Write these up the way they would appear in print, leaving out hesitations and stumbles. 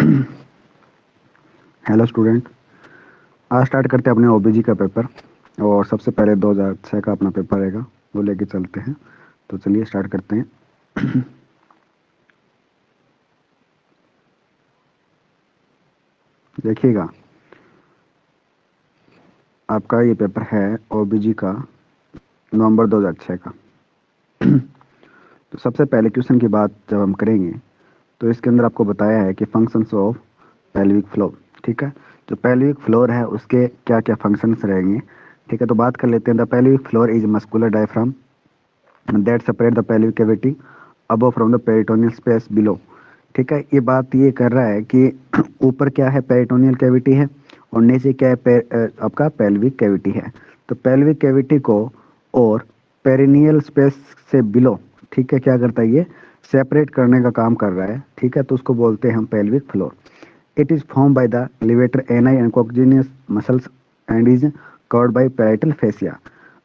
Hello student, आज start करते हैं अपने ओबीजी का पेपर। और सबसे पहले 2006 का अपना पेपर रहेगा, वो लेके चलते हैं। तो चलिए स्टार्ट करते हैं। देखिएगा, आपका ये पेपर है ओबीजी का, नवंबर 2006 का। तो सबसे पहले क्वेश्चन की बात जब हम करेंगे तो इसके अंदर आपको बताया है कि फंक्शंस ऑफ पेल्विक फ्लोर। ठीक है, जो पेल्विक फ्लोर है उसके क्या क्या फंक्शंस रहेंगे। ठीक है, तो बात कर लेते हैं। The pelvic floor is muscular diaphragm that separate the pelvic cavity above from the peritoneal space below। ठीक है, ये बात ये कर रहा है कि ऊपर क्या है, पेरिटोनियल कैविटी है, और नीचे क्या है, आपका पेल्विक कैविटी है। तो पेल्विक कैविटी को और पेरिनियल स्पेस से बिलो, ठीक है, क्या करता है, ये सेपरेट करने का काम कर रहा है। ठीक है, तो उसको बोलते हैं हम pelvic floor. It is form by the levator ani and coccygeus muscles and is covered by parietal fascia.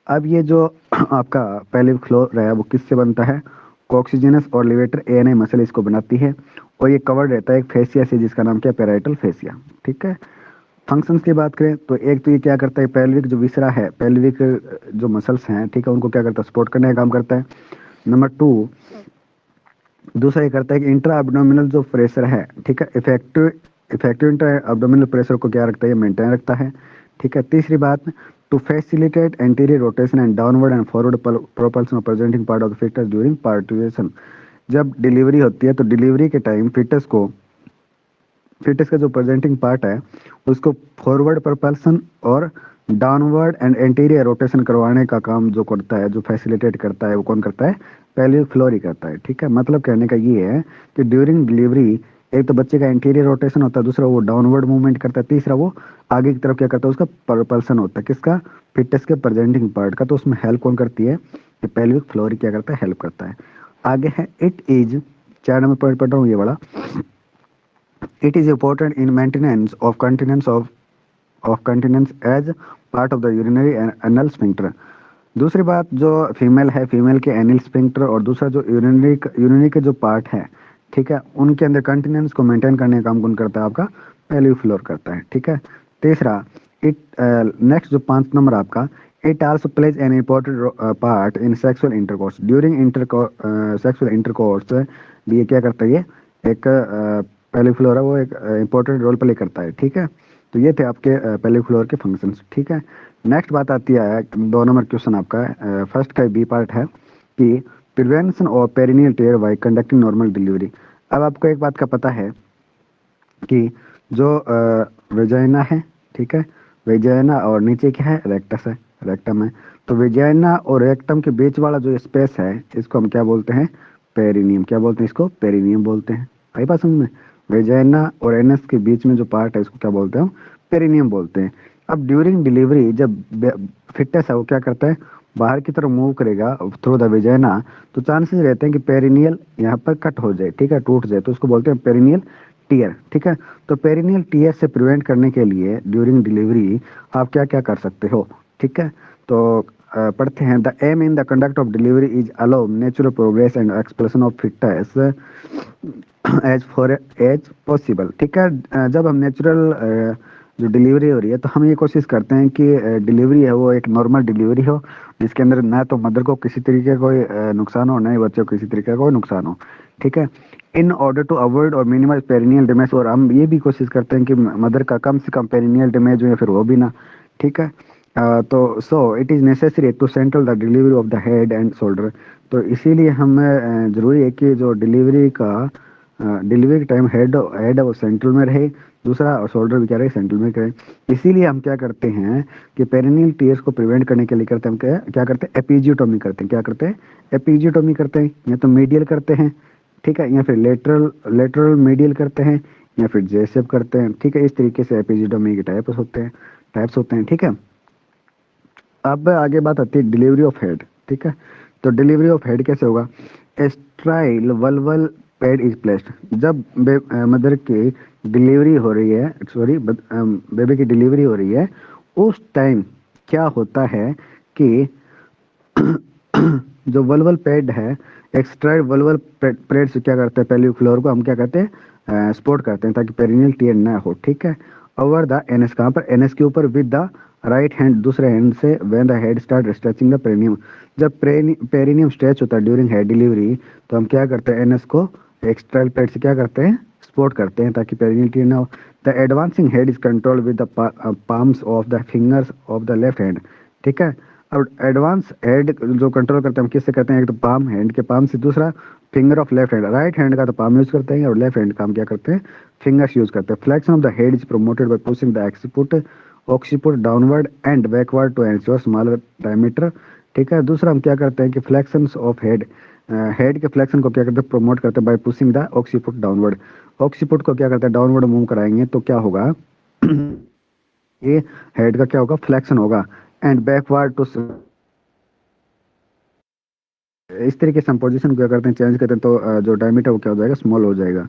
अब ये जो आपका पेल्विक फ्लोर है वो किससे बनता है, कॉक्सिजिनस और लिवेटर एएनआई मसल इसको बनाती है, और ये कवर्ड रहता है एक फेसिया से जिसका नाम क्या है, पैराइटल फेसिया। ठीक है, फंक्शंस की बात करें तो एक तो ये क्या करता है, पेल्विक जो विसरा है, पेल्विक जो मसल्स हैं, ठीक है, उनको क्या करता है, सपोर्ट करने का काम करता है। नंबर टू, दूसरा ये करता है कि इंट्रा एब्डोमिनल जो प्रेशर है, ठीक है, effective effective intra abdominal pressure को क्या रखता है, ये मेंटेन रखता है। ठीक है, तीसरी बात, to facilitate anterior rotation and downward and forward propulsion of presenting part of the fetus during parturition. जब डिलीवरी होती है तो डिलीवरी के टाइम फिटस का जो प्रेजेंटिंग पार्ट है उसको फॉरवर्ड propulsion और डाउनवर्ड एंड एंटीरियर रोटेशन करवाने का काम जो करता है, जो फैसिलिटेट करता है, वो कौन करता है, पेल्विक फ्लोर ही करता है। ठीक है, मतलब कहने का ये है कि ड्यूरिंग डिलीवरी एक तो बच्चे का एंटीरियर रोटेशन होता है, दूसरा वो डाउनवर्ड मूवमेंट करता है, तीसरा वो आगे की तरफ क्या करता है, उसका propulsion होता है, किसका, फिटस के प्रेजेंटिंग पार्ट का। तो उसमें हेल्प कौन करती है, ये पेल्विक फ्लोर ही क्या करता है, हेल्प करता है। आगे है इट इज, 4 नंबर पॉइंट पढ़ रहा हूँ ये वाला। It is important in maintenance of continence as part of the urinary and anal sphincter। दूसरी बात, जो फीमेल है, फीमेल के एनल स्फिंक्टर, और दूसरा जो यूरिनरी के जो पार्ट है, ठीक है, उनके अंदर कंटिनेंस को मेंटेन करने का काम कौन करता है, आपका पेल्विक फ्लोर करता है। ठीक है, तीसरा, इट नेक्स्ट जो 5 नंबर आपका, it also plays an important part in sexual intercourse during sexual intercourse. भी ये क्या करता है, ये एक पेल्विक फ्लोर है, वो एक इंपॉर्टेंट रोल प्ले करता है। ठीक है, तो ये थे आपके पेल्विक फ्लोर के फंक्शंस। ठीक है, नेक्स्ट बात आती है 2 नंबर क्वेश्चन आपका, फर्स्ट का बी पार्ट है कि prevention of perineal tear by conducting normal delivery. अब आपको एक बात का पता है कि जो वेजाइना है, ठीक है, वेजाइना और नीचे क्या है, रेक्टस है, रेक्टम है। तो वेजाइना और रेक्टम के बीच वाला जो स्पेस है इसको हम क्या बोलते हैं, पेरिनियम। क्या बोलते हैं इसको, पेरिनियम बोलते हैं। आई बात समझ में, वेजाइना और एनस के बीच में जो पार्ट है इसको क्या बोलते हैं, पेरिनियम बोलते हैं। अब ड्यूरिंग डिलीवरी जब फिटस है वो क्या करता है, बाहर की तरफ मूव करेगा थ्रू द वेजाइना, तो चांसेस रहते हैं कि पेरिनियल यहाँ पर कट हो जाए, ठीक है, टूट जाए, तो उसको बोलते हैं पेरिनियल टीयर। ठीक है, तो पेरिनियल टीयर से प्रिवेंट करने के लिए ड्यूरिंग डिलीवरी आप क्या क्या कर सकते हो। ठीक है, तो पढ़ते हैं, the aim in the conduct of delivery is allow natural progress and expression of foetus as far as possible. ठीक है, जब हम नेचुरल जो डिलीवरी हो रही है तो हम ये कोशिश करते हैं कि डिलीवरी है वो एक नॉर्मल डिलीवरी हो, जिसके अंदर ना तो मदर को किसी तरीके का कोई नुकसान हो, ना ही बच्चे को किसी तरीके का कोई नुकसान हो। ठीक है, इन ऑर्डर टू अवॉइड और मिनिमाइज पेरिनियल डैमेज, और हम ये भी कोशिश करते हैं कि मदर का कम से कम पेरिनियल डैमेज हो या फिर हो भी ना। ठीक है, तो so it is necessary to central the delivery of the head and shoulder. तो इसीलिए हमें ज़रूरी है कि जो डिलीवरी के टाइम हेड हेड है वो सेंट्रल में रहे, दूसरा शोल्डर भी क्या रहे, सेंट्रल में रहे। इसीलिए हम क्या करते हैं कि पेरिनियल टीयर्स को प्रिवेंट करने के लिए करते हैं, हम क्या करते हैं, एपिजियोटोमी करते हैं। क्या करते हैं, एपिजियोटोमी करते हैं, या तो मीडियल करते हैं, ठीक है, या फिर लेटरल लेटरल मीडियल करते हैं, या फिर जे शेप करते हैं। ठीक है, इस तरीके से एपिजियोटोमी के टाइप्स होते हैं। ठीक है, अब आगे बात आती है डिलीवरी ऑफ हेड। ठीक है, तो डिलीवरी ऑफ हेड कैसे होगा, स्ट्राइल वल्वल पैड इज प्लेस्ड। जब मदर की डिलीवरी हो रही है, सॉरी, बेबी की डिलीवरी हो रही है, उस टाइम क्या होता है कि जो वल्वल पैड है, एक्स्ट्राइड वल्वल पैड से क्या करते हैं, पेल्विक फ्लोर को हम क्या कहते हैं, सपोर्ट करते हैं ताकि पेरिनियल टीयर ना हो, ठीक है। ओवर द एनएस, कहाँ पर, एनएस के ऊपर, विद द राइट हैंड, दूसरे हैंड से, when the head start stretching the perineum, जब पेरिनियम स्ट्रेच होता है ड्यूरिंग हेड डिलीवरी, तो हम क्या करते हैं, एनएस को एक्सटर्नल प्लेट से क्या करते हैं, सपोर्ट करते हैं ताकि पेरिनियल टीयर ना हो। The advancing head is control with the palms of the fingers of the left hand, ठीक है। अब एडवांस हेड जो कंट्रोल करते हैं हम किससे करते हैं, एक तो पाम, हैंड के पाम से, दूसरा finger of left hand, right hand का तो पाम यूज करते हैं और लेफ्ट हैंड का हम क्या करते हैं, फिंगर्स यूज करते हैं। Flexion of the head is promoted by pushing the occiput downward and backward to ensure smaller diameter, ठीक है। दूसरा हम क्या करते हैं कि फ्लेक्शन ऑफ हेड, हेड के फ्लेक्शन को क्या करते हैं, प्रमोट करते हैं by pushing the occiput downward, occiput को क्या करते हैं, डाउनवर्ड मूव कराएंगे तो क्या होगा ये हेड का क्या होगा, फ्लेक्शन होगा, एंड बैकवर्ड टू, इस तरीके से हम पोजीशन को क्या करते हैं, चेंज करते हैं, तो जो डायमीटर वो क्या हो जाएगा, स्मॉल हो जाएगा।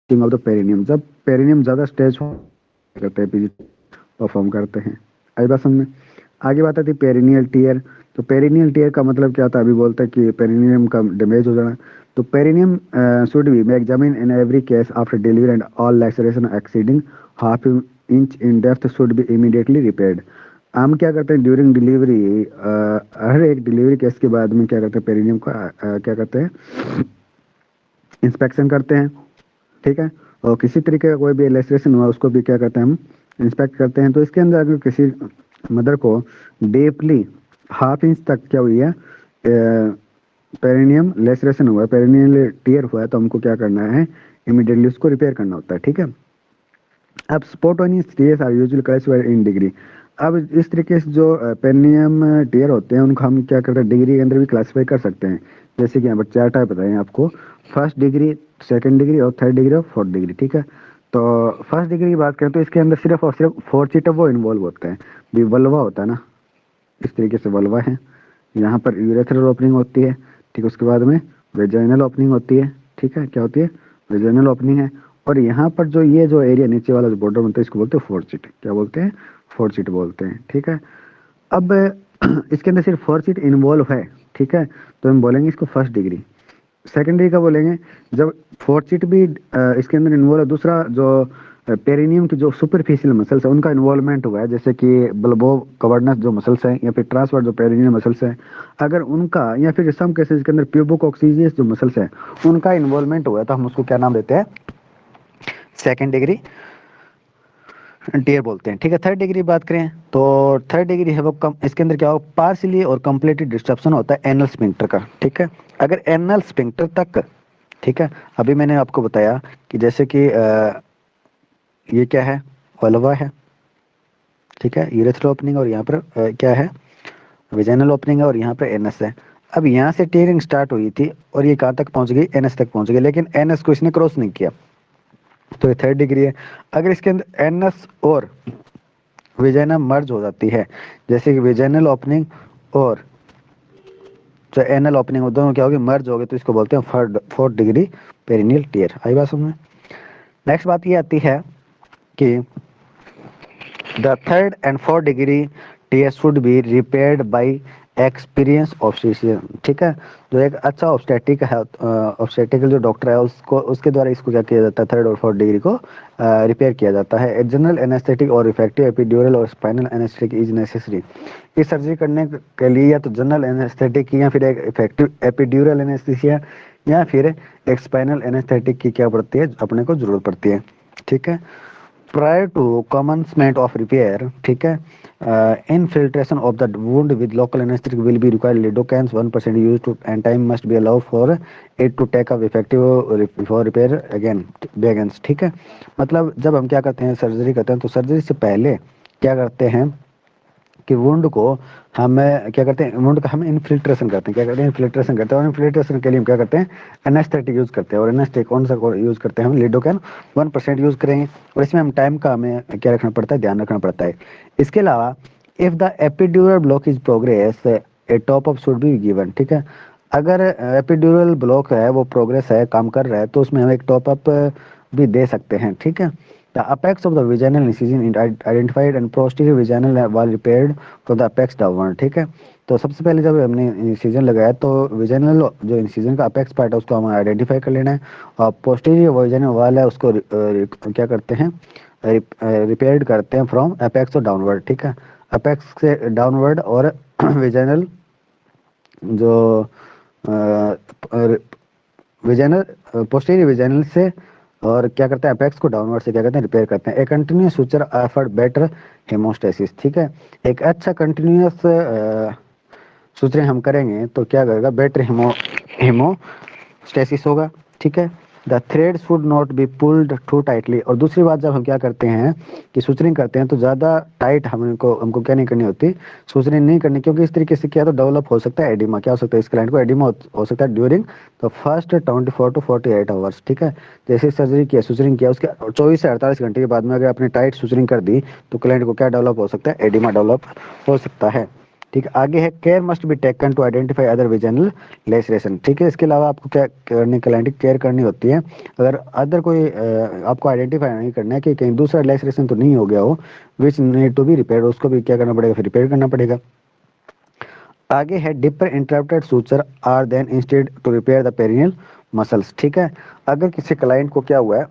ऑफ द पेरिनियम, जब पेरिनियम ज्यादा स्ट्रेच करते हैं, पीजी परफॉर्म करते हैं। आई बात समझ में। आगे बात आती है पेरिनियल टीयर। तो पेरिनियल टीयर का मतलब क्या होता है, अभी बोलते हैं कि पेरिनियम का डैमेज हो जाना। तो perineum should be examine in every case after delivery and all laceration exceeding half inch in depth should be immediately repaired. हम क्या करते हैं ड्यूरिंग डिलीवरी, हर एक डिलीवरी केस के बाद में क्या करते हैं, पेरिनियम का क्या करते हैं, इंस्पेक्शन करते हैं, ठीक है। और किसी तरीके का कोई भी लेसरेशन हुआ उसको भी क्या करते हैं, हम इंस्पेक्ट करते हैं। तो इसके अंदर अगर किसी मदर को डीपली हाफ इंच तक क्या हुई है, पेरिनियम लेसरेशन हुआ है, पेरिनियल टीयर हुआ है, तो हमको क्या करना है, इमीडिएटली उसको रिपेयर करना होता है, ठीक है। अब spontaneous tears are usually classified in degree. अब इस तरीके से जो पेरिनियम टीयर होते हैं उनको हम क्या करते हैं, डिग्री के अंदर भी क्लासिफाई कर सकते हैं। जैसे कि यहाँ पर 4 टाइप बताए हैं आपको, फर्स्ट डिग्री, सेकंड डिग्री और थर्ड डिग्री और फोर्थ डिग्री, ठीक है। तो फर्स्ट डिग्री की बात करें तो इसके अंदर सिर्फ और सिर्फ फोर्चिटा वो इन्वॉल्व होता है, भी वल्वा होता है ना, इस तरीके से वल्वा है, यहाँ पर यूरेथ्रल ओपनिंग होती है, ठीक। उसके बाद में वेजाइनल ओपनिंग होती है, ठीक है, क्या होती है, वेजाइनल ओपनिंग है। और यहाँ पर जो ये जो एरिया नीचे वाला जो बॉर्डर बनता है इसको बोलते हैं फोर्चिट, क्या बोलते हैं, फोर्चिट बोलते हैं, ठीक है। अब इसके अंदर सिर्फ फोर्चिट इन्वॉल्व है, ठीक है, तो हम बोलेंगे इसको फर्स्ट डिग्री। सेकेंडरी का बोलेंगे जब फोर्चिट भी इसके अंदर इन्वॉल्व है, दूसरा जो पेरिनियम की जो सुपरफिशियल मसल्स है उनका इन्वॉल्वमेंट हुआ है, जैसे कि बल्बो कवर्नस जो मसल्स हैं या फिर ट्रांसवर्स जो पेरिनियल मसल्स हैं, अगर उनका, या फिर सम केसेस के अंदर प्यूबोकोक्सीजियस जो मसल्स हैं उनका इन्वॉल्वमेंट हुआ है, तो हम उसको क्या नाम देते हैं, सेकेंड डिग्री टीयर बोलते हैं, ठीक है। थर्ड डिग्री बात करें तो थर्ड डिग्री है वो कम, इसके अंदर क्या होगा, पार्शियली और कंप्लीटली डिस्ट्रप्शन होता है एनल स्फिंक्टर का, ठीक है। अगर एनल स्फिंक्टर तक, ठीक है, अभी मैंने आपको बताया कि जैसे कि ये क्या है, वल्वा है, ठीक है, यूरेथ्रल ओपनिंग, और यहाँ पर क्या है, वेजाइनल ओपनिंग है, और यहाँ पर एनएस है। अब यहाँ से टीयरिंग स्टार्ट हुई थी और ये कहाँ तक पहुंच गई, एनएस तक पहुंच गई, लेकिन एनएस को इसने क्रॉस नहीं किया, तो ये थर्ड डिग्री है। अगर इसके अंदर एनएस और वेजाइना मर्ज हो जाती है, जैसे कि वेजाइनल ओपनिंग और जो एनल ओपनिंग हो, दोनों क्या होगी, मर्ज हो गए, तो इसको बोलते हैं फोर्थ डिग्री पेरिनियल टीयर। आई बात समझ में। नेक्स्ट बात ये आती है कि the third and fourth degree tear should be repaired by experience obstetrician, ठीक है। जो एक अच्छा ऑब्स्टेटिक है, ऑब्स्टेटिकल जो डॉक्टर है उसको, उसके द्वारा इसको क्या किया जाता है, थर्ड और फोर्थ डिग्री को रिपेयर किया जाता है। जनरल एनेस्थेटिक और इफेक्टिव एपिड्यूरल और स्पाइनल एनेस्थेटिक इज नेसेसरी। इस सर्जरी करने के लिए या तो जनरल एनेस्थेटिक की, या फिर एक इफेक्टिव एपिड्यूरल एनेस्थीसिया, या फिर एक स्पाइनल एनेस्थेटिक की क्या पड़ती है, अपने को जरूरत पड़ती है, ठीक है। Prior to commencement of repair, ठीक है, infiltration of the wound with local anesthetic will be required. Lidocans 1% used to, and time must be allowed for it to take up effective before repair again begins, ठीक है। मतलब जब हम क्या करते हैं, सर्जरी करते हैं, तो सर्जरी से पहले क्या करते हैं कि वुंड को हम क्या करते हैं, वुंड का हम इन्फिल्ट्रेशन करते हैं, क्या करते हैं, इन्फिल्ट्रेशन करते हैं। और इन्फिल्ट्रेशन के लिए हम क्या करते हैं, एनेस्थेटिक यूज करते हैं। और एनेस्थेटिक कौन सा यूज करते हैं, हम लिडोकैन 1% यूज करेंगे। और इसमें हम टाइम का हमें क्या रखना पड़ता है, ध्यान रखना पड़ता है। इसके अलावा if the epidural block is progress A top up should be given, ठीक है। अगर एपिड्यूरल ब्लॉक है वो प्रोग्रेस है, काम कर रहा है, तो उसमें हम एक टॉप अप भी दे सकते हैं, ठीक है। The apex of the vaginal incision identified and posterior vaginal wall repaired from the apex downward, ठीक है। तो सबसे पहले जब हमने इंसिजन लगाया तो विजाइनल जो इंसिजन का अपेक्स पार्ट है उसको हमें आइडेंटिफाई कर लेना है, और पोस्टीरियर विजाइनल वाल है उसको क्या करते हैं, रिपेयर्ड करते हैं फ्रॉम अपेक्स टू डाउनवर्ड, ठीक है। अपेक्स से डाउनवर्ड और विजाइनल जो विजाइनल पोस्टीरियर विजाइनल से, और क्या करते हैं अपेक्स को डाउनवर्ड से क्या करते हैं रिपेयर करते हैं। A continuous suture effort better haemostasis, ठीक है। एक अच्छा कंटिन्यूअस सूचना हम करेंगे तो क्या करेगा, बेटर हेमोस्टेसिस होगा, ठीक है। The thread should not be pulled too tightly, और दूसरी बात जब हम क्या करते हैं कि सूचरिंग करते हैं तो ज़्यादा टाइट हमको क्या नहीं करनी होती, सूचरिंग नहीं करनी, क्योंकि इस तरीके से क्या तो डेवलप हो सकता है एडिमा, क्या हो सकता है इस क्लाइंट को एडिमा हो सकता है during the first 24 to 48 hours, ठीक है। जैसे सर्जरी किया सूचरिंग किया उसके 24 से 48 घंटे के बाद में अगर आपने टाइट सूचरिंग कर दी तो क्लाइंट को क्या डेवलप हो सकता है, एडिमा डेवलप हो सकता है, ठीक है। आगे है care must be taken to identify other vaginal laceration, ठीक है। इसके अलावा आपको क्या करने क्लाइंट की केयर करनी होती है, अगर अदर कोई आपको आइडेंटिफाई नहीं करना है कि कहीं दूसरा लेसरेशन तो नहीं हो गया हो which need to be repair, उसको भी क्या करना पड़ेगा, फिर रिपेयर करना पड़ेगा। आगे है deeper interrupted suture are then instead to repair the perineal muscles, ठीक है। अगर किसी क्लाइंट को क्या हुआ है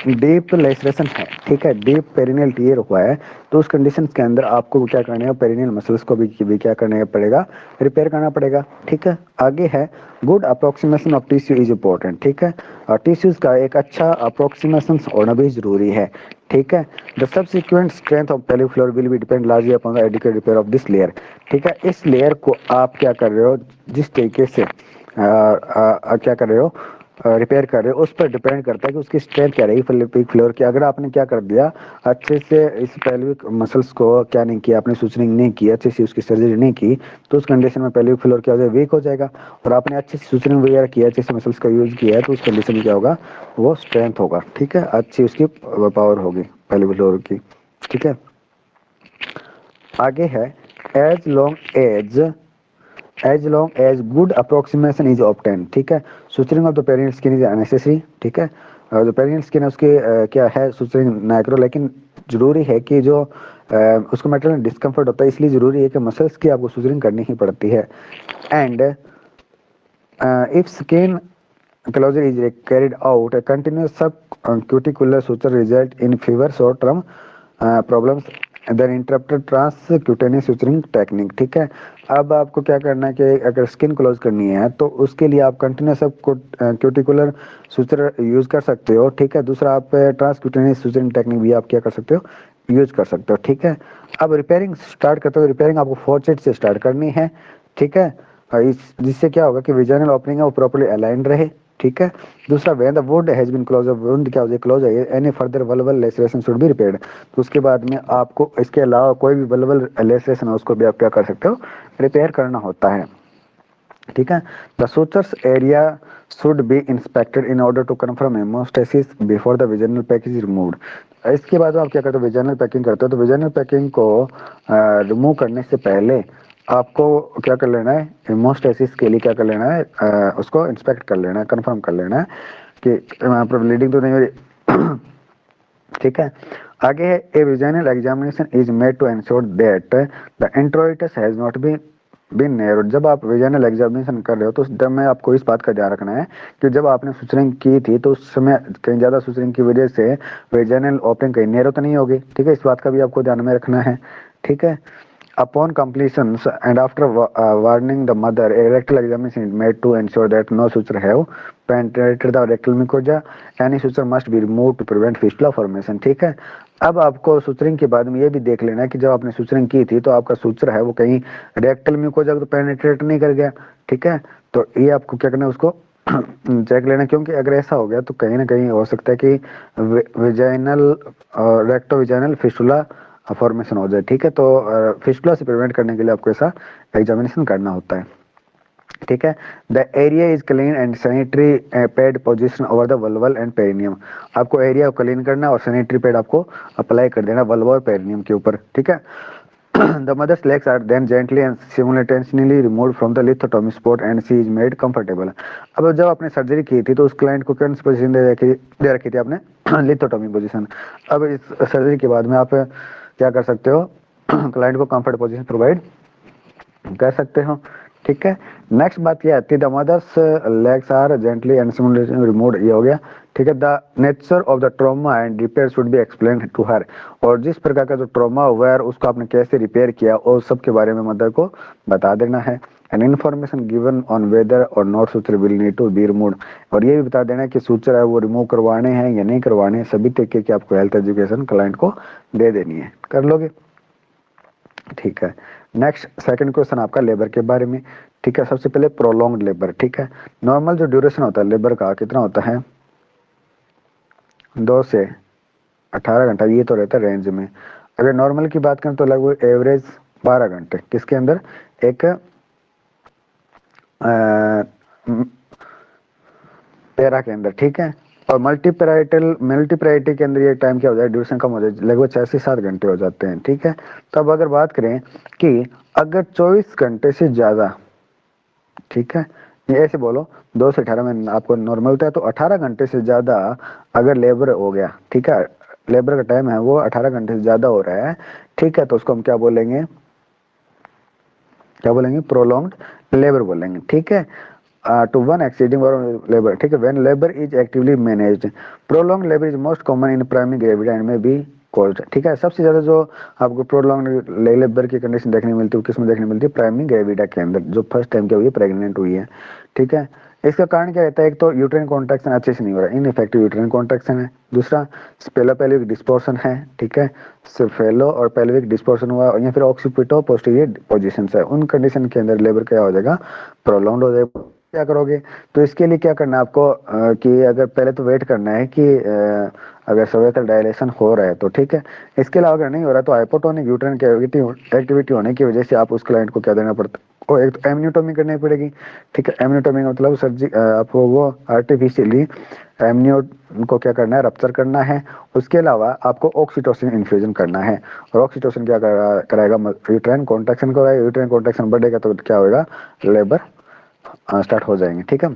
डीप लेसरेशन है, ठीक है, डीप पेरिनियल टीयर हुआ है, तो उस कंडीशन के अंदर आपको क्या करना है, पेरिनियल मसल्स को भी क्या करना पड़ेगा, रिपेयर करना पड़ेगा, ठीक है। आगे है good approximation of tissue is important, ठीक है। और टिश्यूज का एक अच्छा अप्रोक्सीमेशन होना भी जरूरी है, ठीक है। The subsequent strength of pelvic floor will be depend largely upon the adequate repair of this layer, ठीक है। इस लेयर को आप क्या कर रहे हो, जिस तरीके से क्या कर रहे हो, रिपेयर कर रहे हो, उस पर डिपेंड करता है कि उसकी स्ट्रेंथ क्या रहेगी पेल्विक फ्लोर की। अगर आपने क्या कर दिया अच्छे से इस पेल्विक मसल्स को क्या नहीं किया, आपने सूचनिंग नहीं की, अच्छे से उसकी सर्जरी नहीं की, तो उस कंडीशन में पेल्विक फ्लोर क्या हो जाएगा, वीक हो जाएगा। और आपने अच्छे से सूचनिंग वगैरह किया, अच्छे से मसल्स का यूज किया है, तो उस कंडीशन में क्या होगा, वो स्ट्रेंथ होगा, ठीक है, अच्छी उसकी पावर होगी पेल्विक फ्लोर की, ठीक है। आगे है as long as good approximation is obtain, ठीक है। Suturing of the perineal skin is unnecessary, ठीक है। और जो पेरिनियल स्किन है उसके क्या है सुचरिंग नाइक्रो, लेकिन जरूरी है कि जो उसको मेटेरियल डिस्कम्फर्ट होता है, इसलिए जरूरी है कि मसल्स की आपको सुचरिंग करनी ही पड़ती है। And if skin closure is carried out, a continuous subcuticular suture result in fewer short-term problems than interrupted transcutaneous suturing technique, ठीक है। अब आपको क्या करना है कि अगर स्किन क्लोज करनी है तो उसके लिए आप कंटिन्यूस सब क्यूटिकुलर सुचर यूज कर सकते हो, ठीक है। दूसरा आप ट्रांसक्यूटेनियस सुचरिंग टेक्निक भी आप क्या कर सकते हो, यूज कर सकते हो, ठीक है। अब रिपेयरिंग स्टार्ट करते हो, रिपेयरिंग आपको फोर्सेट से स्टार्ट करनी है, ठीक है। इस जिससे क्या होगा कि विजाइनल ओपनिंग है वो प्रॉपर्ली अलाइंड रहे, ठीक है। दूसरा when the wound has been close, wound क्या हो जाए क्लोज है, any further vulval laceration should be repaired, तो उसके बाद में आपको इसके अलावा कोई भी वल्वल लेसरेशन है उसको भी आप क्या कर सकते हो, रिपेयर करना होता है, ठीक है। The sutures area should be inspected in order to confirm haemostasis before the vaginal pack is removed. इसके बाद आप क्या करते हो, विजाइनल पैकिंग करते हो, तो विजाइनल पैकिंग को रिमूव करने से पहले आपको क्या कर लेना है, हेमोस्टेसिस के लिए क्या कर लेना है, उसको इंस्पेक्ट कर लेना है, कंफर्म कर लेना है कि वहाँ पर ब्लीडिंग तो नहीं हो रही, ठीक है। आगे है a vaginal examination is made to ensure that the introitus has not been narrowed. जब आप विजाइनल एग्जामिनेशन कर रहे हो तो उस टाइम में आपको इस बात का ध्यान रखना है कि जब आपने सुचरिंग की थी तो उस समय कहीं ज्यादा सुचरिंग की वजह से विजाइनल ओपनिंग कहीं नैरो तो नहीं होगी, ठीक है, इस बात का भी आपको ध्यान में रखना है, ठीक है। Upon completion and after warning the mother, a rectal examination is made to ensure that no suture have penetrated the rectal mucosa. Any suture must be removed to prevent fistula formation, ठीक है। अब आपको suturing के बाद में ये भी देख लेना है कि जब आपने सुचरिंग की थी तो आपका सुचर है वो कहीं रेक्टल म्यूकोजा को तो पेनिट्रेट नहीं कर गया, ठीक है। तो ये आपको क्या करना है, उसको चेक लेना, क्योंकि अगर ऐसा हो गया तो कहीं ना कहीं हो सकता है कि vaginal recto vaginal fistula formation हो जाए, ठीक है। तो फिस्टुला से प्रिवेंट करने के लिए आपको ऐसा एग्जामिनेशन करना होता है, ठीक है। The area is clean and sanitary pad position over the vulval and perineum, आपको एरिया को क्लीन करना और सैनिटरी पैड आपको अप्लाई कर देना वल्वा और पेरिनियम के ऊपर, ठीक है। The mother's legs are then gently and simultaneously removed from the lithotomy spot and she is made comfortable. अब जब आपने सर्जरी की थी तो उस क्लाइंट को कौन सी पोजीशन दे रखी थी आपने, लिथोटोमी पोजीशन। अब इस सर्जरी के बाद में आप क्या कर सकते हो, क्लाइंट को कंफर्ट पोजीशन प्रोवाइड कह सकते हो, ठीक है। नेक्स्ट बात ये आती है, the mother's legs are gently and simultaneously removed, ये हो गया, ठीक है। The nature of the trauma and repair should be explain to her, और जिस प्रकार का जो ट्रॉमा हुआ है उसको आपने कैसे रिपेयर किया और सब के बारे में मदर को बता देना है। And information given on whether और not suture will need to be removed, और ये भी बता देना है कि सूचर है वो रिमूव करवाने हैं या नहीं करवाने हैं, सभी तरीके की आपको हेल्थ एजुकेशन क्लाइंट को दे देनी है। कर लोगे, ठीक है। नेक्स्ट सेकंड क्वेश्चन आपका लेबर के बारे में, ठीक है। सबसे पहले प्रोलॉन्ग्ड लेबर, ठीक है। नॉर्मल जो ड्यूरेशन होता है लेबर का कितना होता है, 2 से 18 घंटा, ये तो रहता है रेंज में। अगर नॉर्मल की बात करें तो लगभग एवरेज 12 घंटे किसके अंदर, एक पैरा के अंदर, ठीक है। और मल्टीपैराइटी के अंदर ये टाइम क्या हो जाए, ड्यूरेशन कम हो जाए, लगभग 6 से 7 घंटे हो जाते हैं, ठीक है। तब अगर बात करें कि अगर 24 घंटे से ज्यादा, ठीक है, ये ऐसे बोलो 2 से 18 में आपको नॉर्मल होता है, तो 18 घंटे से ज्यादा अगर लेबर हो गया, ठीक है, लेबर का टाइम है वो 18 घंटे से ज्यादा हो रहा है, ठीक है, तो उसको हम क्या बोलेंगे, क्या बोलेंगे, प्रोलॉन्ग्ड लेबर बोलेंगे, ठीक है। टू वन एक्सीडिंग लेबर, ठीक है, when labour is actively managed, prolong labour is most common in primary gravid and में बी कॉल्ड, ठीक है। सबसे ज्यादा जो आपको प्रोलॉन्ग लेबर की कंडीशन देखने मिलती है किस में देखने मिलती है, प्राइमरी ग्रेविडा के अंदर, जो फर्स्ट टाइम क्या हुई है, प्रेग्नेंट हुई है, ठीक है। इसका कारण क्या रहता है, एक तो यूट्राइन कॉन्ट्रैक्शन अच्छे से नहीं हो रहा, इनइफेक्टिव यूट्राइन कॉन्ट्रैक्शन है। दूसरा स्पेलो पेल्विक डिस्पोर्शन है, ठीक है, फेलो और पेल्विक डिस्पोर्शन हुआ, या फिर ऑक्सीपिटो पोस्टीरियर पोजीशन है, उन कंडीशन के अंदर लेबर क्या हो जाएगा, प्रोलॉन्ग हो जाएगा। क्या करोगे, तो इसके लिए क्या करना है आपको, कि अगर पहले तो वेट करना है कि अगर सर्वाइकल डायलेशन हो रहा है तो, ठीक है। इसके अलावा अगर नहीं हो रहा तो हाइपोटोनिक यूट्राइन कैविटी एक्टिविटी होने की वजह से आप उस क्लाइंट को क्या देना पड़ता है, और एक तो एमनियोटोमी करनी पड़ेगी, ठीक है। एमनियोटोमी का मतलब सर्जी आपको वो आर्टिफिशियली एमनियो को क्या करना है, रप्चर करना है। उसके अलावा आपको ऑक्सीटोसिन इन्फ्यूजन करना है, और ऑक्सीटोसिन क्या कराएगा, यूट्राइन कॉन्ट्रैक्शन कराएगा, यूट्राइन कॉन्ट्रैक्शन बढ़ेगा तो क्या होगा, लेबर स्टार्ट हो जाएंगे, ठीक है।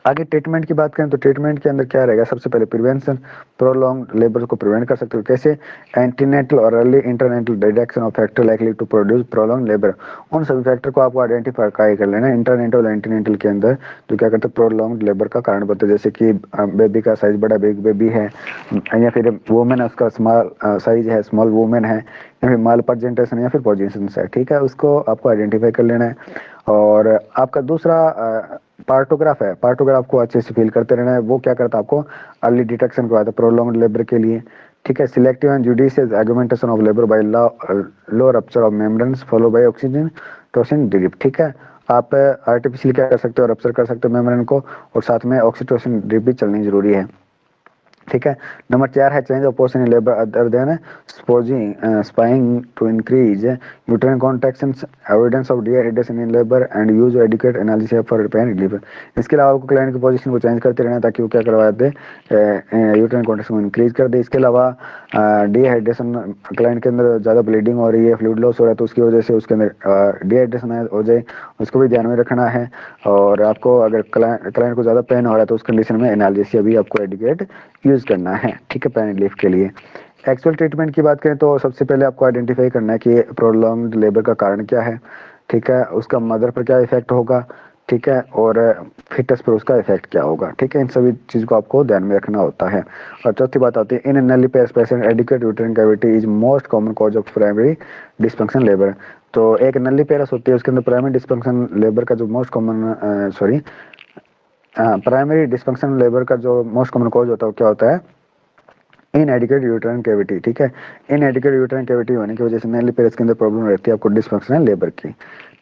आगे ट्रीटमेंट की बात करें तो ट्रीटमेंट के अंदर क्या रहेगा, सबसे पहले प्रिवेंशन, प्रोलॉन्ग लेबर को प्रिवेंट कर सकते हो कैसे, एंटीनेटल और early intranatal detection of factor likely to produce prolong labour, उन सभी फैक्टर को आपको आइडेंटिफाई कर लेना इंटरनेटल और एंटीनेटल के अंदर, जो क्या करते हैं प्रोलॉन्ग लेबर का कारण बनते हैं, जैसे कि बेबी का साइज बड़ा, बिग बेबी है, या फिर वुमेन उसका स्मॉल साइज है, स्मॉल वुमेन है, या फिर माल प्रजेंटेशन या फिर पोजिशन है, ठीक है, उसको आपको आइडेंटिफाई कर लेना है। और आपका दूसरा पार्टोग्राफ है, पार्टोग्राफ को अच्छे से फिल करते रहना है, वो क्या करता है आपको अर्ली डिटेक्शन करवाता है प्रोलॉन्ग लेबर के लिए, ठीक है। Selective and judicious argumentation of labour by low rupture of membranes follow by oxygen टोसिन drip, ठीक है। आप आर्टिफिशियल क्या कर सकते हो, रप्चर कर सकते हो मेम्ब्रेन को, और साथ में ऑक्सीटोसिन ड्रिप भी चलनी जरूरी है, ठीक है। नंबर 4 है change of portion in labour other than spying to increase uterine contractions, evidence of dehydration in labour and use adequate analysis for pain relief. इसके अलावा आपको क्लाइंट की पोजीशन को चेंज करते रहना ताकि वो क्या करवा दे, यूट्राइन कॉन्ट्रैक्शन को इंक्रीज कर दे। इसके अलावा डिहाइड्रेशन, क्लाइंट के अंदर ज़्यादा ब्लीडिंग हो रही है, फ्लूइड लॉस हो रहा है, तो उसकी वजह से उसके अंदर डिहाइड्रेशन हो जाए, उसको भी ध्यान में रखना है। और आपको अगर क्लाइंट को ज़्यादा पेन हो रहा है तो उस कंडीशन में एनालिसिस भी आपको एडिक्वेट यूज करना है, ठीक है, पेन रिलीफ के लिए। एक्चुअल ट्रीटमेंट की बात करें तो सबसे पहले आपको आइडेंटिफाई करना है कि प्रोलॉन्ग्ड लेबर का कारण क्या है, ठीक है, उसका मदर पर क्या इफेक्ट होगा, ठीक है, और फिटस पर उसका इफेक्ट क्या होगा, ठीक है। इन सभी चीज को आपको ध्यान में रखना होता है। और चौथी बात आती है, इन नली pairs patient adequate uterine cavity is most common cause of primary dysfunction labour. तो एक नली पेयर्स होती है उसके अंदर प्राइमरी डिस्फंक्शन लेबर का जो most common primary dysfunction labour का जो मोस्ट कॉमन कॉज होता है वो क्या होता है, इनएडिक्वेट यूट्राइन कैविटी, ठीक है। इनएडिक्वेट यूट्राइन कैविटी होने की वजह से मेनली पेरेस के अंदर प्रॉब्लम रहती है आपको डिस्फंक्शनल लेबर की,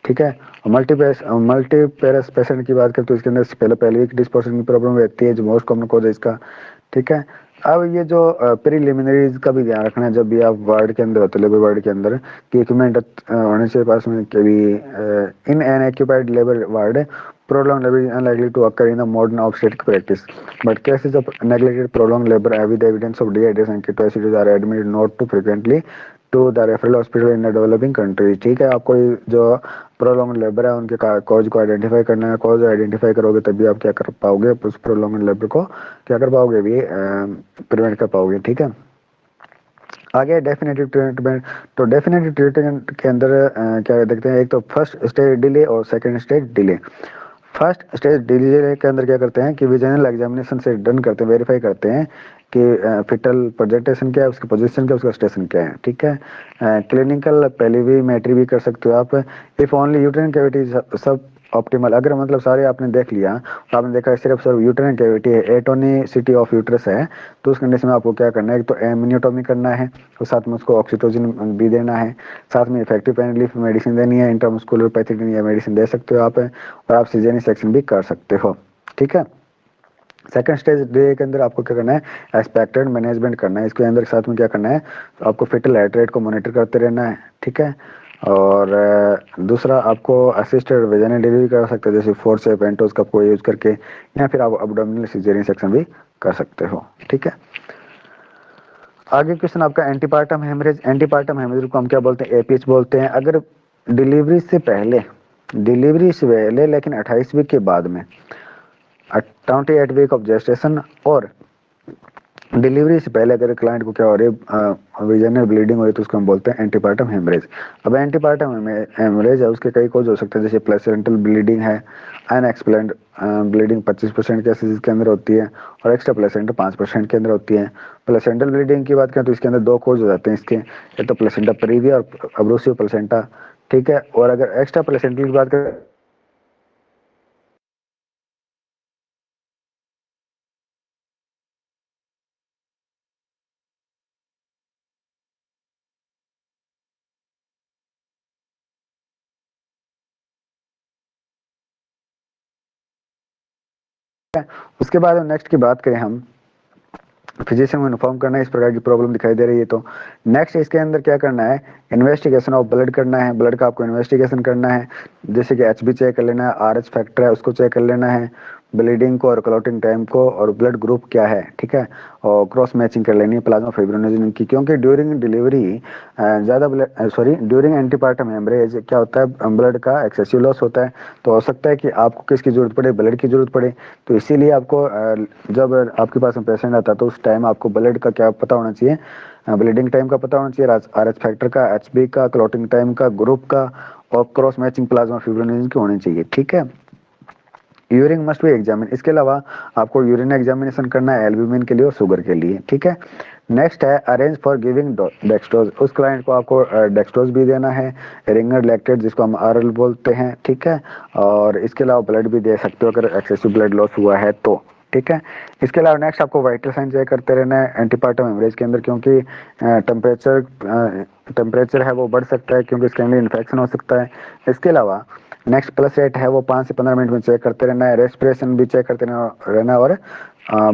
ठीक है। मल्टीपेरस पेशेंट की बात करें तो इसके अंदर पहले पेल्विक डिस्पोर्शन की प्रॉब्लम रहती है जो मोस्ट कॉमन कॉज है इसका, ठीक है। अब ये जो प्रीलिमिनरीज का भी ध्यान रखना है जब भी आप वार्ड के अंदर होते लेबर वार्ड के अंदर, कि इक्विपमेंट होने से पास में कभी in an occupied labour ward prolonged labor is unlikely to occur in the modern obstetric practice, but cases of neglected prolonged labor with evidence of dehydration and ketoacidosis are admitted not too frequently to the referral hospital in the developing countries, ठीक है। आपको जो prolong labour है उनके cause को identify करना है, cause identify करोगे तभी आप क्या कर पाओगे, उस प्रोलॉन्ग लेबर को क्या कर पाओगे, भी प्रिवेंट कर पाओगे, ठीक है। आगे डेफिनेटिव ट्रीटमेंट। तो डेफिनेटिव ट्रीटमेंट के अंदर क्या देखते हैं, एक तो फर्स्ट स्टेज डिले और second stage delay. First stage delay के अंदर क्या करते हैं कि विजिनल एग्जामिनेशन से डन करते हैं, वेरीफाई करते हैं कि फिटल प्रोजेक्टेशन क्या है, उसकी पोजीशन क्या है, उसका स्टेशन क्या है, ठीक है। क्लिनिकल पेलिवीमेट्री भी कर सकते हो आप। इफ ओनली यूट्राइन कैविटी सब ऑप्टिमल, अगर मतलब सारे आपने देख लिया, तो आपने देखा सिर्फ सिर्फ यूट्राइन कैविटी है, एटोनिसिटी ऑफ यूट्रस है, तो उस कंडीशन में आपको क्या करना है, एक तो एमिनियोटॉमी करना है और साथ में उसको ऑक्सीटोसिन भी देना है, साथ में इफेक्टिव पेन रिलीफ मेडिसिन देनी है, इंट्रामस्कुलर पैथिक मेडिसिन दे सकते हो आप, और आप सीजेरियन सेक्शन भी कर सकते हो, ठीक है। सेकंड स्टेज डे के अंदर आपको क्या करना है, एक्सपेक्टेड मैनेजमेंट करना है। इसके अंदर साथ में क्या करना है, तो आपको फिटल हार्ट रेट को मॉनिटर करते रहना है, ठीक है। और दूसरा आपको असिस्टेड वेजाइनल डिलीवरी कर सकते हैं, जैसे फोर्स से पेंटोस कप को यूज करके, या फिर आप अब्डोमिनल सिजेरियन सेक्शन भी कर सकते हो, ठीक है। आगे क्वेश्चन आपका एंटीपार्टम हेमरेज। एंटीपार्टम हेमरेज को हम क्या बोलते हैं, एपीएच बोलते हैं। अगर डिलीवरी से पहले लेकिन 28 वीक के बाद में, 28 वीक ऑफ जेस्टेशन और डिलीवरी से पहले अगर क्लाइंट को क्या हो रही है, विजाइनल ब्लीडिंग हो रही है, तो उसको हम बोलते हैं एंटीपार्टम हेमरेज। अब एंटीपार्टम हेमरेज है, उसके कई कॉज हो सकते हैं, जैसे प्लेसेंटल ब्लीडिंग है, अनएक्सप्लेन्ड ब्लीडिंग 25% केसेस के अंदर होती है, और एक्स्ट्रा प्लेसेंटा 5% के अंदर होती है। प्लेसेंटल ब्लीडिंग की बात करें तो इसके अंदर दो कॉज हो जाते हैं इसके, एक तो प्लेसेंटा प्रीविया और अब्रूसिव प्लेसेंटा, ठीक है। और अगर एक्स्ट्रा प्लेसेंटल की बात करें, उसके बाद नेक्स्ट की बात करें हम, फिजिशियन को इन्फॉर्म करना है इस प्रकार की प्रॉब्लम दिखाई दे रही है, तो नेक्स्ट इसके अंदर क्या करना है, इन्वेस्टिगेशन ऑफ ब्लड करना है। ब्लड का आपको इन्वेस्टिगेशन करना है, जैसे कि एचबी चेक कर लेना है, आरएच फैक्टर है उसको चेक कर लेना है, ब्लीडिंग को और क्लॉटिंग टाइम को, और ब्लड ग्रुप क्या है, ठीक है। और क्रॉस मैचिंग कर लेनी है प्लाज्मा फाइब्रिनोजेन की, क्योंकि ड्यूरिंग डिलीवरी ज़्यादा blood sorry during antepartum haemorrhage क्या होता है, ब्लड का एक्सेसिव लॉस होता है, तो हो सकता है कि आपको किसकी जरूरत पड़े, ब्लड की जरूरत पड़े। तो इसीलिए आपको जब आपके पास में पेशेंट आता है तो उस टाइम आपको ब्लड का क्या पता होना चाहिए, ब्लीडिंग टाइम का पता होना चाहिए, आरएच फैक्टर का, एचबी का, क्लॉटिंग टाइम का, ग्रुप का, और क्रॉस मैचिंग प्लाज्मा फिब्रिनोजेन की होनी चाहिए, ठीक है। Urine must be examine. इसके अलावा आपको यूरिन एग्जामिनेशन करना है एल्ब्यूमिन के लिए और शुगर के लिए, ठीक है। नेक्स्ट है अरेंज फॉर गिविंग डेक्सट्रोज। उस क्लाइंट को आपको डेक्सट्रोज भी देना है, रिंगर लैक्टेट जिसको हम आरएल बोलते हैं, ठीक है। और इसके अलावा ब्लड भी दे सकते हो अगर एक्सेसिव ब्लड लॉस हुआ है तो, ठीक है। इसके अलावा नेक्स्ट आपको वाइटल साइन चेक करते रहना है एंटीपार्टम हेमरेज के अंदर, क्योंकि टेम्परेचर है वो बढ़ सकता है, क्योंकि इसके अंदर इन्फेक्शन हो सकता है। इसके अलावा नेक्स्ट प्लस रेट है वो 5 से 15 मिनट में चेक करते रहना है, रेस्पिरेशन भी चेक करते रहना और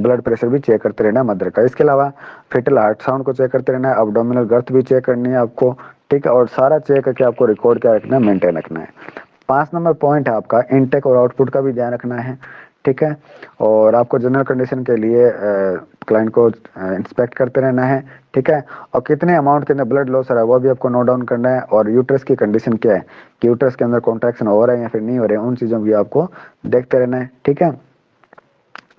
ब्लड प्रेशर भी चेक करते रहना है मदर का। इसके अलावा फिटल हार्ट साउंड को चेक करते रहना है, अब्डोमिनल गर्थ भी चेक करनी है आपको, ठीक है। और सारा चेक करके आपको रिकॉर्ड क्या रखना है, मेंटेन रखना है। 5 नंबर पॉइंट है आपका इनटेक और आउटपुट का भी ध्यान रखना है, ठीक है। और आपको जनरल कंडीशन के लिए क्लाइंट को इंस्पेक्ट करते रहना है, ठीक है। और कितने अमाउंट के अंदर ब्लड लॉस हो रहा है वो भी आपको नोट डाउन करना है, और यूट्रस की कंडीशन क्या है कि यूट्रस के अंदर कॉन्ट्रैक्शन हो रहा है या फिर नहीं हो रहे हैं, उन चीज़ों भी आपको देखते रहना है, ठीक है।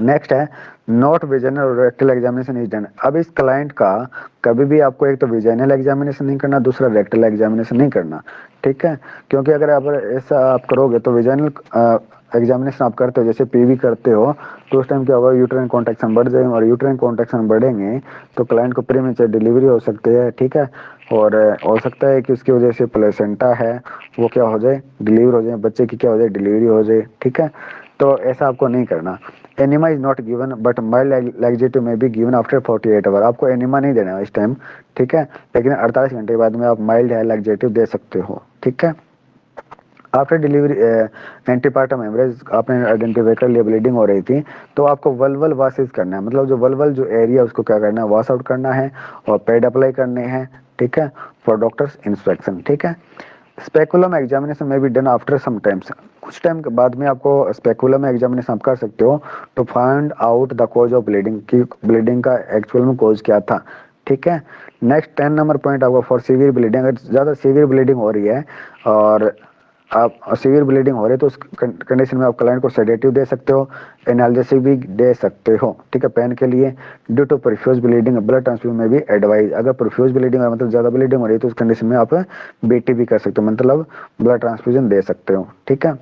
नेक्स्ट है नॉट विजनल और रेक्टल एग्जामिनेशन इज डन। अब इस क्लाइंट का कभी भी आपको एक तो विजनल एग्जामिनेशन नहीं करना, दूसरा रेक्टल एग्जामिनेशन नहीं करना, ठीक है। क्योंकि अगर आप ऐसा आप करोगे तो विजनल एग्जामिनेशन आप करते हो, जैसे पीवी करते हो, तो उस टाइम क्या होगा, यूट्राइन कॉन्ट्रैक्शन बढ़ जाएंगे, और यूट्राइन कॉन्ट्रैक्शन बढ़ेंगे तो क्लाइंट को प्रीमेच्योर डिलीवरी हो सकती है, ठीक है। और हो सकता है कि उसकी वजह से प्लेसेंटा है वो क्या हो जाए, डिलीवर हो जाए, बच्चे की क्या हो जाए, डिलीवरी हो जाए, ठीक है। तो ऐसा आपको नहीं करना। Enema is not given but mild laxative may be given after 48 hour. आपको एनिमा नहीं देना है इस टाइम, ठीक है, लेकिन 48 घंटे बाद में आप माइल्ड है लैक्सेटिव दे सकते हो, ठीक है। आफ्टर डिलीवरी एंटीपार्टम हेमरेज आपने आइडेंटिफाई कर लिया, ब्लीडिंग हो रही थी, तो आपको वल्वल वासेस करना है, मतलब जो वल्वल जो एरिया उसको क्या करना है, वॉश आउट करना है, और पैड अप्लाई करने हैं, ठीक है, फॉर डॉक्टर्स इंस्पेक्शन, ठीक है। स्पेकुलम एग्जामिनेशन में भी डन आफ्टर सम टाइम्स। कुछ टाइम के बाद में आपको स्पेकुलम एग्जामिनेशन आप कर सकते हो, to find out the cause of bleeding, की ब्लीडिंग का एक्चुअल में कॉज क्या था, ठीक है। नेक्स्ट 10 नंबर पॉइंट आपको फॉर सीवियर ब्लीडिंग, अगर ज़्यादा सीवियर ब्लीडिंग हो रही है और आप सीवियर ब्लीडिंग हो रही है तो उस कंडीशन में आप क्लाइंट को सेडेटिव दे सकते हो, एनाल्जेसिक भी दे सकते हो, ठीक है, पेन के लिए। Due to profuse bleeding blood transfusion में भी एडवाइज, अगर प्रोफ्यूज ब्लीडिंग मतलब ज्यादा ब्लीडिंग हो रही है तो उस कंडीशन में आप बीटी भी कर सकते हो, मतलब ब्लड ट्रांसफ्यूजन दे सकते हो, ठीक है।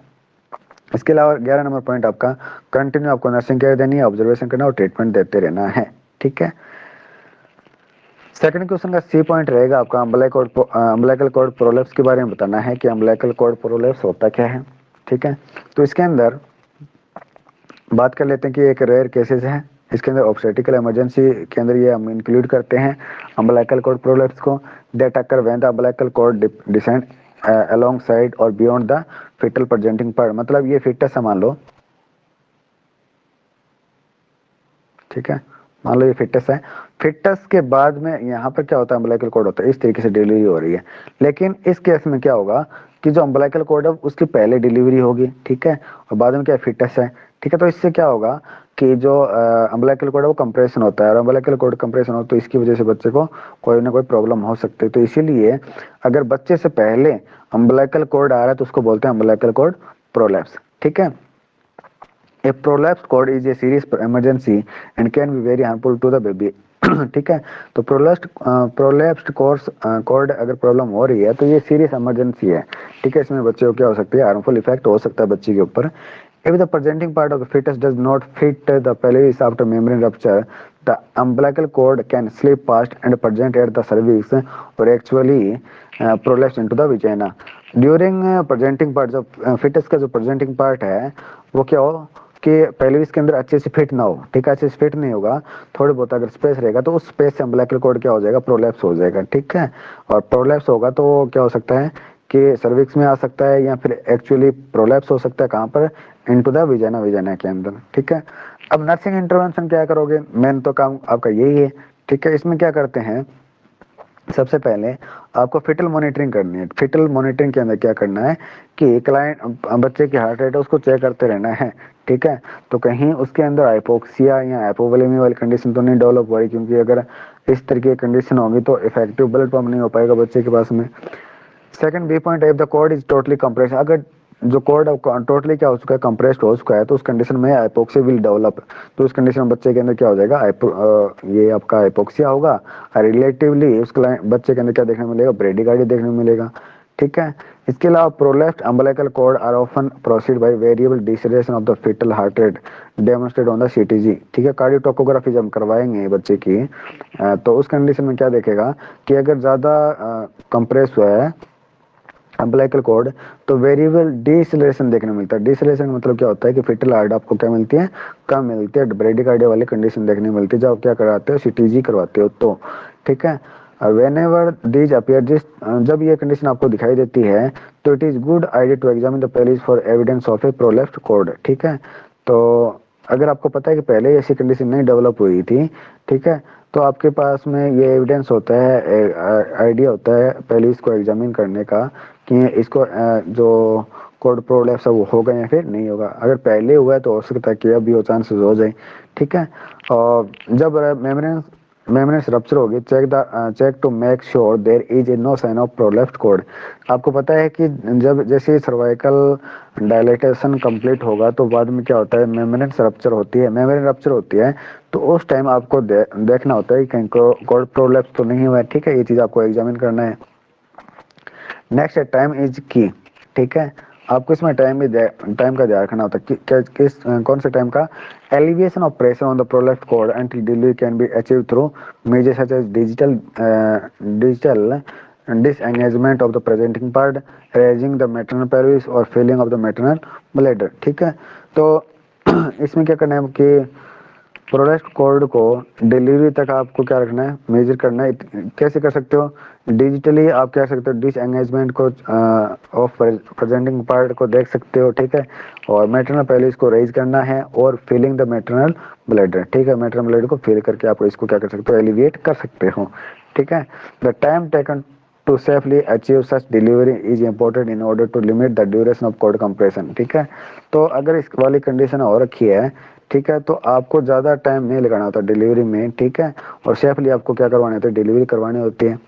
इसके अलावा 11 नंबर पॉइंट आपका, कंटिन्यू आपको नर्सिंग केयर देनी है, ऑब्जर्वेशन करना और ट्रीटमेंट देते रहना है, ठीक है। सेकंड क्वेश्चन का सी पॉइंट रहेगा आपका अम्बिलिकल कॉर्ड प्रोलेप्स के बारे में बताना है कि अम्बिलिकल कॉर्ड प्रोलेप्स होता क्या है, ठीक है। तो इसके अंदर बात कर लेते हैं कि एक रेयर केसेस है, इसके अंदर ऑब्स्टेट्रिकल इमरजेंसी के अंदर ये हम इंक्लूड करते हैं अम्बिलिकल कॉर्ड प्रोलेप्स को। That occur when the umbilical cord descend along side और beyond the fetal presenting part, मतलब ये फिटस है मान लो, ठीक है, मान लो ये फिटस है, फिटस के बाद में यहाँ पर क्या होता है, अम्बिलिकल कॉर्ड होता है, इस तरीके से डिलीवरी हो रही है। लेकिन इस केस में क्या होगा कि जो अम्बिलिकल कॉर्ड है उसकी पहले डिलीवरी होगी, ठीक है, और बाद में क्या फिटस है, ठीक है। तो इससे क्या होगा कि जो अम्बिलिकल कॉर्ड है वो कंप्रेशन होता है, और अम्बिलिकल कॉर्ड कंप्रेशन हो तो इसकी वजह से बच्चे को कोई ना कोई प्रॉब्लम हो सकती है। तो इसीलिए अगर बच्चे से पहले अम्बिलिकल कॉर्ड आ रहा है तो उसको बोलते हैं अम्बिलिकल कॉर्ड प्रोलैप्स, ठीक है। A prolapsed cord is a serious emergency and can be very harmful to the baby. ठीक है, तो प्रोलैप्स्ड कॉर्ड अगर प्रॉब्लम हो रही है तो ये सीरियस इमरजेंसी है, ठीक है। इसमें बच्चे को क्या हो सकती है, हार्मफुल इफेक्ट हो सकता है बच्चे के ऊपर। If the presenting part of the fetus does not fit the pelvis after membrane rupture, the umbilical cord can slip past and present at the cervix or actually prolapse into the vagina. During presenting part, जो fetus का जो presenting part है वो क्या हो कि pelvis के अंदर अच्छे से फिट ना हो, ठीक है, अच्छे से फिट नहीं होगा, थोड़े बहुत अगर स्पेस रहेगा तो उस स्पेस से अम्बिलिकल कॉर्ड क्या हो जाएगा, प्रोलैप्स हो जाएगा, ठीक है। और प्रोलैप्स होगा तो क्या हो सकता है कि सर्विक्स में आ सकता है या फिर एक्चुअली प्रोलैप्स हो सकता है कहाँ पर, इनटू द विजाना, विजाना के अंदर, ठीक है। अब नर्सिंग इंटरवेंशन क्या करोगे, मेन तो काम आपका यही है, ठीक है। इसमें क्या करते हैं, सबसे पहले आपको फिटल मॉनिटरिंग करनी है। फिटल मॉनिटरिंग के अंदर क्या करना है कि क्लाइंट बच्चे की हार्ट रेट है उसको चेक करते रहना है, ठीक है। तो कहीं उसके अंदर हाइपोक्सिया या हाइपोवोलेमिया वाली कंडीशन तो नहीं डेवलप हो रही, क्योंकि अगर इस तरह की कंडीशन होगी तो इफेक्टिव ब्लड पंप नहीं हो पाएगा बच्चे के पास में। Second B point, if the cord is totally compressed, अगर जो कॉर्ड टोटली क्या हो चुका है, कंप्रेस्ड हो चुका है, तो उस कंडीशन में हाइपोक्सिया विल डेवलप। तो उस कंडीशन में बच्चे के अंदर क्या हो जाएगा, ये आपका हाइपोक्सिया होगा, और रिलेटिवली उस बच्चे के अंदर क्या देखने मिलेगा, ब्रेडिकार्डिया देखने को मिलेगा, ठीक है। इसके अलावा prolapsed umbilical cord are often proceed by variable deceleration of the fetal heart rate demonstrate on the CTG, ठीक है। कार्डियोटोकोग्राफी जब करवाएंगे बच्चे की तो उस कंडीशन में क्या देखेगा कि अगर ज्यादा कंप्रेस हुआ है अम्बिलिकल कॉर्ड तो वेरिएबल डिसेलेरेशन देखने मिलता है। डिसेलेरेशन का मतलब क्या होता है कि फीटल हार्ट आपको क्या मिलती है, कम मिलती है, ब्रेडिकार्डिया वाली कंडीशन देखने मिलती है जब आप क्या कराते हो, सीटीजी करवाते हो तो, ठीक है। वेनेवर दीज अपीयर, जिस जब ये कंडीशन आपको दिखाई देती है तो it is good idea to examine the pelvis for evidence of a prolapsed cord, ठीक है। तो अगर आपको पता है कि पहले ऐसी कंडीशन नहीं डेवलप हुई थी, ठीक है, तो आपके पास में ये एविडेंस होता है, आइडिया होता है पेल्विस को एग्जामिन करने का कि इसको जो कॉर्ड प्रोलेप्स है वो होगा या फिर नहीं होगा। अगर पहले हुआ है तो हो सकता है कि अभी वो चांसेस हो जाए, ठीक है। और जब मेम्ब्रेन मेम्ब्रेन रप्चर होगी, check to make sure there is a no sign of prolapsed cord. आपको पता है कि जब जैसे सर्वाइकल डायलेटेशन कंप्लीट होगा तो बाद में क्या होता है, मेम्ब्रेन रप्चर होती है, मेम्ब्रेन रप्चर होती है तो उस टाइम आपको देखना होता है कि कहीं कॉर्ड प्रोलेप्स तो नहीं हुआ है, ठीक है। ये चीज आपको एग्जामिन करना है। नेक्स्ट है टाइम इज की, ठीक है। आपको इसमें टाइम का ध्यान रखना होता है किस कौन से टाइम का, alleviation of pressure on the prolapsed cord until delivery can be achieve through measures such as digital disengagement of the presenting part, raising the maternal pelvis और filling of the maternal bladder, ठीक है। तो इसमें क्या करना है कि प्रोलेप्स्ड cord को डिलीवरी तक आपको क्या रखना है, मेजर करना है। कैसे कर सकते हो, डिजिटली आप क्या कर सकते हो, डिस एंगेजमेंट को ऑफ प्रेजेंटिंग पार्ट को देख सकते हो, ठीक है। और मैटरनल पेल्विस को रेज करना है और फीलिंग द मैटरनल ब्लैडर, ठीक है, मैटरनल ब्लैडर को फील करके आप इसको क्या कर सकते हो, एलिविएट कर सकते हो, ठीक है। The time taken to safely achieve such delivery is important in order to limit the duration of cord compression, ठीक है। तो अगर इस वाली कंडीशन हो रखी है, ठीक है, तो आपको ज़्यादा टाइम नहीं लगाना होता डिलीवरी में, ठीक है, और सेफली आपको क्या करवानी होती है, डिलीवरी करवानी होती है।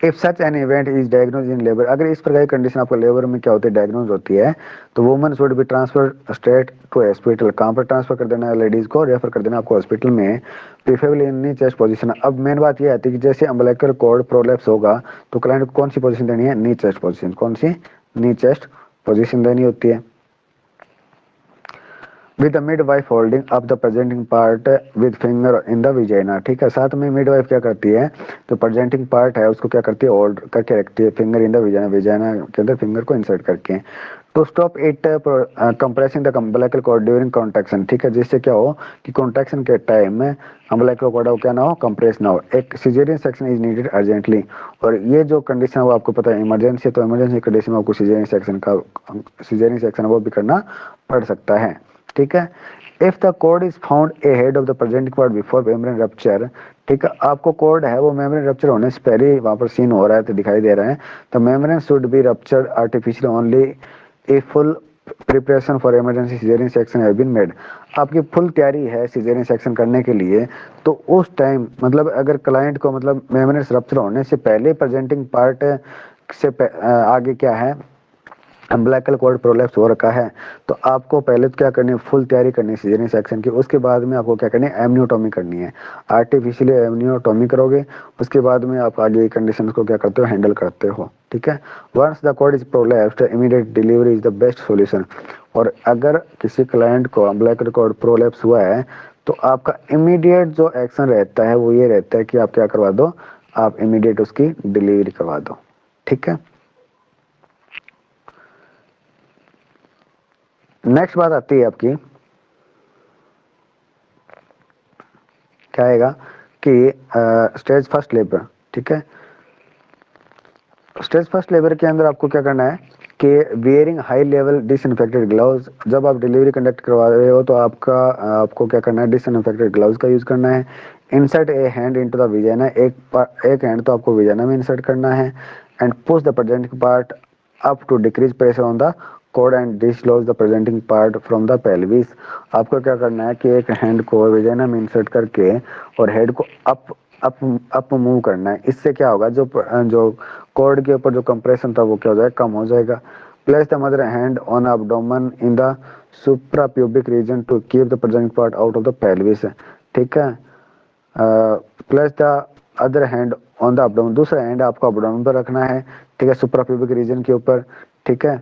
If such an event is diagnose in labour, अगर इस प्रकार की कंडीशन आपको लेबर में क्या होती है, डायग्नोज होती है, तो woman should be transfer straight to hospital. कहाँ पर ट्रांसफर कर देना है, लेडीज को रेफर कर देना आपको हॉस्पिटल में, प्रीफरेबली इन नी चेस्ट पोजीशन। अब मेन बात ये आती है कि जैसे अम्बिलिकल कॉर्ड प्रोलैप्स होगा तो क्लाइंट को कौन सी पोजीशन देनी है, नी चेस्ट पोजीशन। कौन सी, नी चेस्ट पोजीशन देनी होती है। With the mid wife holding up the presenting part with finger in the vagina, ठीक है। साथ में मिड वाइफ क्या करती है, तो प्रेजेंटिंग पार्ट है उसको क्या करती है, होल्ड करके रखती है, finger in the vagina, vagina के अंदर फिंगर को इंसर्ट करके, to stop it compressing the umbilical cord during contraction, ठीक है। जिससे क्या हो कि कॉन्ट्रैक्शन के टाइम में अम्बिलिकल कॉर्ड क्या ना हो, कंप्रेस ना हो। एक caesarean section is needed urgently, और ये जो कंडीशन है वो आपको पता है इमरजेंसी है, तो इमरजेंसी कंडीशन में आपको सिजेरियन सेक्शन वो भी करना पड़ सकता है, ठीक है। If the code is found a head of the presenting part before membrane rupture, ठीक है, आपको कोड है वो मेम्ब्रेन रप्चर होने से पहले ही वहां पर सीन हो रहा है तो दिखाई दे रहा है, तो membrane should be rupture artificial only a full preparation for emergency caesarean section have been made. आपकी फुल तैयारी है सिजेरियन सेक्शन करने के लिए, तो उस टाइम मतलब अगर क्लाइंट को मतलब मेम्ब्रेन रप्चर होने से पहले प्रेजेंटिंग पार्ट से आगे क्या है, अम्बिलिकल कॉर्ड प्रोलैप्स हो रखा है, तो आपको पहले तो क्या करनी है, फुल तैयारी करनी है सिजेरियन सेक्शन की। उसके बाद में आपको क्या करनी है, एमनियोटॉमी करनी है, आर्टिफिशियली एमनियोटॉमी करोगे। उसके बाद में आप आगे कंडीशंस को क्या करते हो, हैंडल करते हो, ठीक है। Once the cord is prolapsed immediate delivery is the best solution. और अगर किसी क्लाइंट को अम्बिलिकल कॉर्ड प्रोलैप्स हुआ है तो आपका इमीडिएट जो एक्शन रहता है वो ये रहता है कि आप क्या करवा दो, आप इमीडिएट उसकी डिलीवरी करवा दो, ठीक है। नेक्स्ट बात आती है आपकी, क्या आएगा कि स्टेज फर्स्ट लेबर, ठीक है। स्टेज फर्स्ट लेबर के अंदर आपको क्या करना है कि wearing high level disinfected gloves, जब आप डिलीवरी कंडक्ट करवा रहे हो तो आपको क्या करना है, डिसइंफेक्टेड ग्लव्स का यूज करना है। Insert a hand into the vagina, एक हैंड तो आपको विजाइना में इंसर्ट करना है, and push the presenting part up to decrease pressure on the cord and dislodge the presenting part from the pelvis. आपको क्या करना है कि एक हैंड को विजाइना में इंसर्ट करके और हेड को अप अप अप मूव करना है। इससे क्या होगा, जो कॉर्ड के ऊपर जो कंप्रेशन था वो क्या हो जाएगा, कम हो जाएगा। Place the mother hand on abdomen in the supra pubic region to keep the presenting part out of the pelvis, ठीक है। Place the other hand on the abdomen, दूसरा हैंड आपको अब्डोमेन पर रखना है, ठीक है, सुप्रा प्यूबिक रीजन के ऊपर, ठीक है।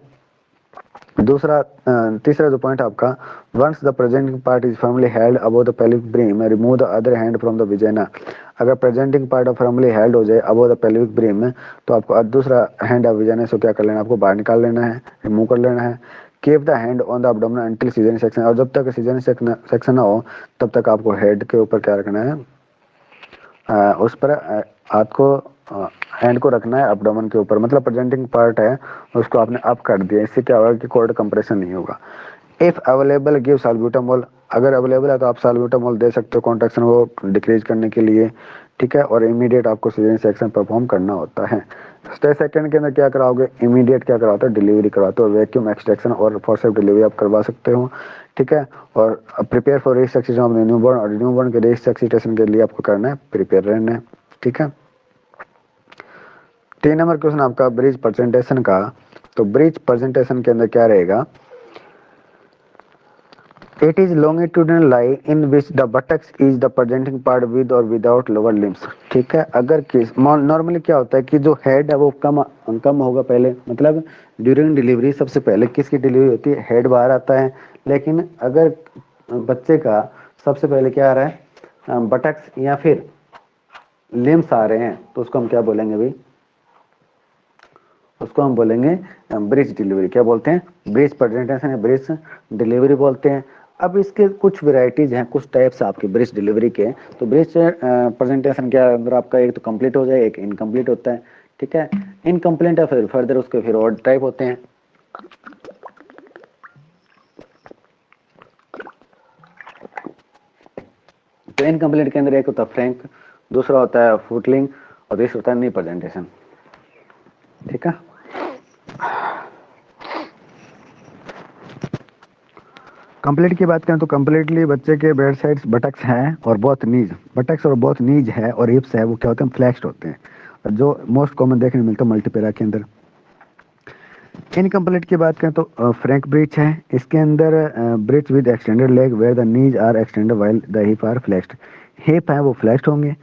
तीसरा जो पॉइंट आपका, once the presenting part is firmly held above the pelvic brim remove the other hand from the vagina. अगर प्रेजेंटिंग पार्ट फर्मली हेल्ड हो जाए अबव द पेल्विक ब्रिम, तो आपको दूसरा हैंड आप विजाइना से क्या कर लेना, आपको बाहर निकाल लेना है, रिमूव कर लेना है। Keep the hand on the abdomen until season section, और जब तक सीजन सेक्शन ना हो तब तक आपको हेड के ऊपर क्या रखना है, उस पर हाथ को हैंड को रखना है अब्डोमेन के ऊपर, मतलब प्रेजेंटिंग पार्ट है उसको आपने अप कर दिया। इससे क्या होगा कि कोर्ड कंप्रेशन नहीं होगा। इफ अवेलेबल गिव साल्ब्यूटामोल, अगर अवेलेबल है तो आप साल्ब्यूटामोल दे सकते हो कॉन्ट्रैक्शन को डिक्रीज करने के लिए, ठीक है। और इमीडिएट आपको सीजन सेक्शन परफॉर्म करना होता है। स्टेज सेकंड के अंदर क्या कराओगे, इमीडिएट क्या कराते हो, डिलीवरी करवाते हो, वैक्यूम एक्सट्रैक्शन और फोर्सेप्स डिलीवरी आप करवा सकते हो, ठीक है। और प्रिपेयर फॉर रिसक्सीशन ऑफ न्यूबॉर्न, और न्यूबॉर्न के रिसक्सीटेशन के लिए आपको करना है, प्रिपेयर रहना है, ठीक है। 3 नंबर क्वेश्चन आपका ब्रिज प्रेजेंटेशन का, तो ब्रिज प्रेजेंटेशन के अंदर क्या रहेगा, it is longitudinal line in which the buttocks is the presenting part with or without lower limbs, ठीक है। अगर किस नॉर्मली क्या होता है कि जो हेड है वो कम कम होगा पहले, मतलब ड्यूरिंग डिलीवरी सबसे पहले किसकी डिलीवरी होती है, हेड बाहर आता है। लेकिन अगर बच्चे का सबसे पहले क्या आ रहा है, बटक्स या फिर लिम्स आ रहे हैं, तो उसको हम क्या बोलेंगे भाई, उसको हम बोलेंगे ब्रिज डिलीवरी। क्या बोलते हैं, ब्रिज प्रेजेंटेशन या ब्रिज डिलीवरी बोलते हैं। अब इसके कुछ वेराइटीज हैं, कुछ टाइप्स आपके ब्रिज डिलीवरी के। तो ब्रिज प्रेजेंटेशन के अंदर आपका एक तो कंप्लीट हो जाए, एक इनकम्प्लीट होता है, ठीक है। इनकम्प्लीट है फिर फर्दर उसके फिर और टाइप होते हैं। तो इनकम्प्लीट के अंदर एक होता है फ्रैंक, दूसरा होता है फुटलिंग, और तीसरा होता है नी प्रेजेंटेशन, ठीक है। कंप्लीट की बात करें तो कंप्लीटली बच्चे के बेड साइड्स बटक्स हैं और बहुत नीज, बटक्स और बहुत नीज है और हिप्स है, वो क्या होते हैं, फ्लैक्स्ड होते हैं। जो मोस्ट कॉमन देखने को मिलता है मल्टीपेरा के अंदर। इनकम्प्लीट की बात करें तो फ्रैंक ब्रिज है, इसके अंदर bridge with extended leg where the knees are extended while the hip are flexed. Hip है वो फ्लेक्स्ड होंगे,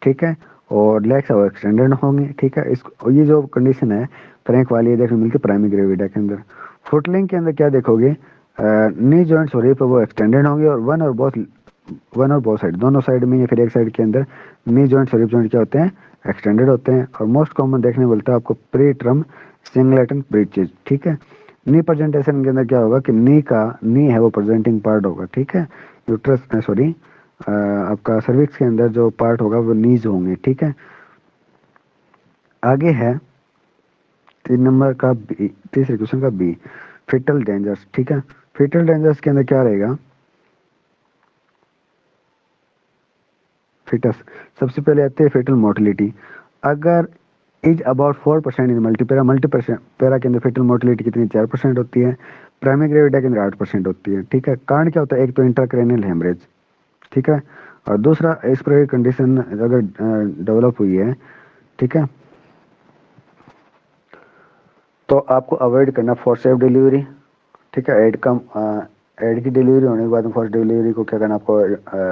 ठीक है, और लेग्स है वो एक्सटेंडेड होंगे, ठीक है। इस ये जो कंडीशन है फ्रैंक वाली ये देखने को मिलती है प्राइमरी ग्रेविटा के अंदर। फुटलिंग के अंदर क्या देखोगे, नी जॉइंट्स और हिप वो एक्सटेंडेड होंगे और वन और बोथ साइड, दोनों साइड में या फिर एक साइड के अंदर नी जॉइंट्स और हिप जॉइंट क्या होते हैं, एक्सटेंडेड होते हैं। और मोस्ट कॉमन देखने को मिलता है आपको प्री टर्म सिंगलेटन ब्रीचेज, ठीक है। नी प्रेजेंटेशन के अंदर क्या होगा कि नी है वो प्रेजेंटिंग पार्ट होगा, ठीक है। यूट्रस सॉरी आपका सर्विक्स के अंदर जो पार्ट होगा वो नीज होंगे, ठीक है। आगे है 3 नंबर का बी, तीसरे क्वेश्चन का बी, फिटल डेंजर्स, ठीक है। फिटल डेंजर्स के अंदर क्या रहेगा, फिटस सबसे पहले आती है फेटल मोर्टिलिटी। अगर is about 4% in multipara, multipara के अंदर फेटल मोर्टिलिटी कितनी 4% होती है, प्राइमरी ग्रेविटा के अंदर 8% होती है, ठीक है। कारण क्या होता है, एक तो इंट्राक्रेनियल हेमरेज, ठीक है, और दूसरा इस पर कंडीशन अगर डेवलप हुई है, ठीक है, तो आपको अवॉइड करना फोर्सेप डिलीवरी, ठीक है। एड की डिलीवरी होने के बाद में फर्स्ट डिलीवरी को क्या करना, आपको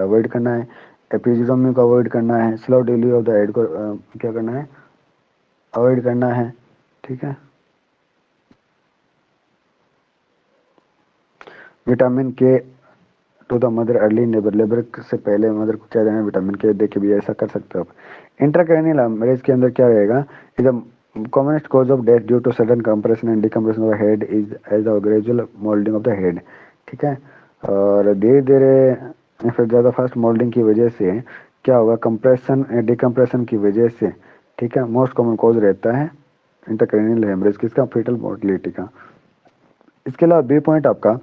अवॉइड करना है। एपिजिडोमी को अवॉइड करना है। Slow delivery of the head को क्या करना है, अवॉइड करना है, ठीक है। Vitamin K to the mother early labour, labour से पहले मदर को क्या देना है, विटामिन के दे के भी ऐसा कर सकते हो आप। इंट्राक्रैनियल मैरिज के अंदर क्या रहेगा, is the commonest cause of death due to sudden compression and decompression of the head is as the gradual moulding of the head, ठीक है। और धीरे धीरे या फिर ज़्यादा फास्ट मोल्डिंग की वजह से क्या होगा, कंप्रेशन डिकम्प्रेशन की वजह से, ठीक है, मोस्ट कॉमन कॉज रहता है इंट्राक्रैनियल हेमरेज किसका, फेटल मोर्टिलिटी का। इसके अलावा बी पॉइंट आपका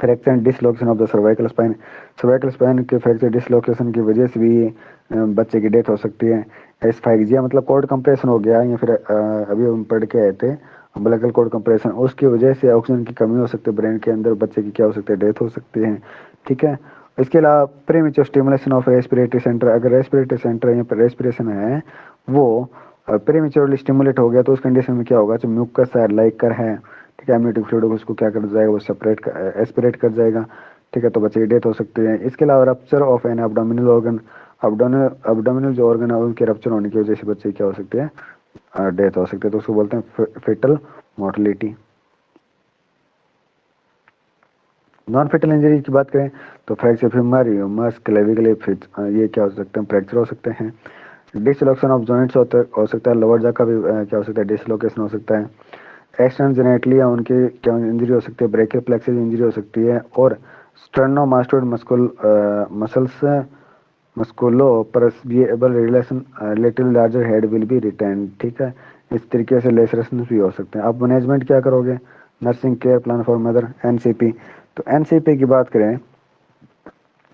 fracture and dislocation of the cervical spine, cervical spine के फ्रैक्चर डिसलोकेशन की वजह से भी बच्चे की डेथ हो सकती है। एस्फाइक्सिया मतलब कोर्ड कंप्रेशन हो गया, या फिर अभी हम पढ़ के आए थे अम्बिलिकल कोर्ड कंप्रेशन, उसकी वजह से ऑक्सीजन की कमी हो सकती है ब्रेन के अंदर, बच्चे की क्या हो सकती है, डेथ हो सकती है, ठीक है। इसके अलावा premature stimulation of respiratory centre, अगर रेस्पिरेटरी सेंटर यहाँ पर रेस्पिरेशन है वो प्रीमेच्योरली स्टिमुलेट हो गया तो उस कंडीशन में क्या होगा, जो म्यूकस है लाइकर है, ठीक है, एम्नियोटिक फ्लूइड उसको क्या कर जाएगा, वो सेपरेट एस्पिरेट कर जाएगा, ठीक है, तो बच्चे की डेथ हो सकती है। इसके अलावा rupture of an abdominal organ, abdominal जो ऑर्गन है उनके रप्चर होने की वजह से बच्चे की क्या हो सकती है, डेथ हो सकती है, तो उसको बोलते हैं fetal mortality. Non fetal injury की बात करें तो फ्रैक्चर फीमर, ह्यूमरस, क्लेविकल, ये क्या हो सकते हैं, फ्रैक्चर हो सकते हैं। डिसलोकेशन ऑफ जॉइंट्स हो सकता है, लोअर जा का भी क्या हो सकता है, डिसलोकेशन हो सकता है। एक्सटर्नल जेनेटली या उनकी क्या इंजरी हो सकती है, ब्रेकियल प्लेक्सिस इंजरी हो सकती है। और sternomastoid muscles musculo perceivable relation little larger head will be retain, ठीक है। इस तरीके से लेसरेशन भी हो सकते हैं। अब मैनेजमेंट क्या करोगे, nursing care plan for mother, NCP. तो एनसीपी की बात करें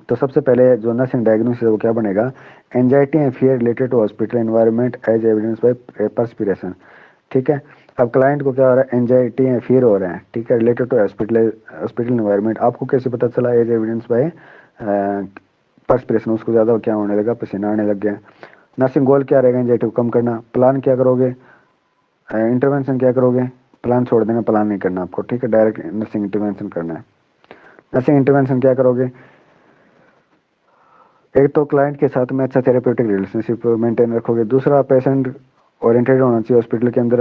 तो सबसे पहले जो नर्सिंग डायग्नोसिस है वो क्या बनेगा, anxiety and fear related to hospital environment as evidence by perspiration, ठीक है। अब क्लाइंट को क्या हो रहा है, एंजाइटी एंड फियर हो रहा है, ठीक है, रिलेटेड टू हॉस्पिटल एनवायरनमेंट। आपको कैसे पता चला, एज एविडेंस बाय परस्पिरेशन, उसको ज़्यादा क्या होने लगा, पसीना आने लग गया। नर्सिंग गोल क्या रहेगा, एंजाइटी को कम करना। प्लान क्या करोगे, इंटरवेंशन क्या करोगे, प्लान छोड़ देना, प्लान नहीं करना आपको, ठीक है, डायरेक्ट नर्सिंग इंटरवेंशन करना है। नर्सिंग इंटरवेंशन क्या करोगे, एक तो क्लाइंट के साथ में अच्छा थेरेप्यूटिक रिलेशनशिप मेंटेन रखोगे। दूसरा पेशेंट ओरिएंटेड होना चाहिए हॉस्पिटल के अंदर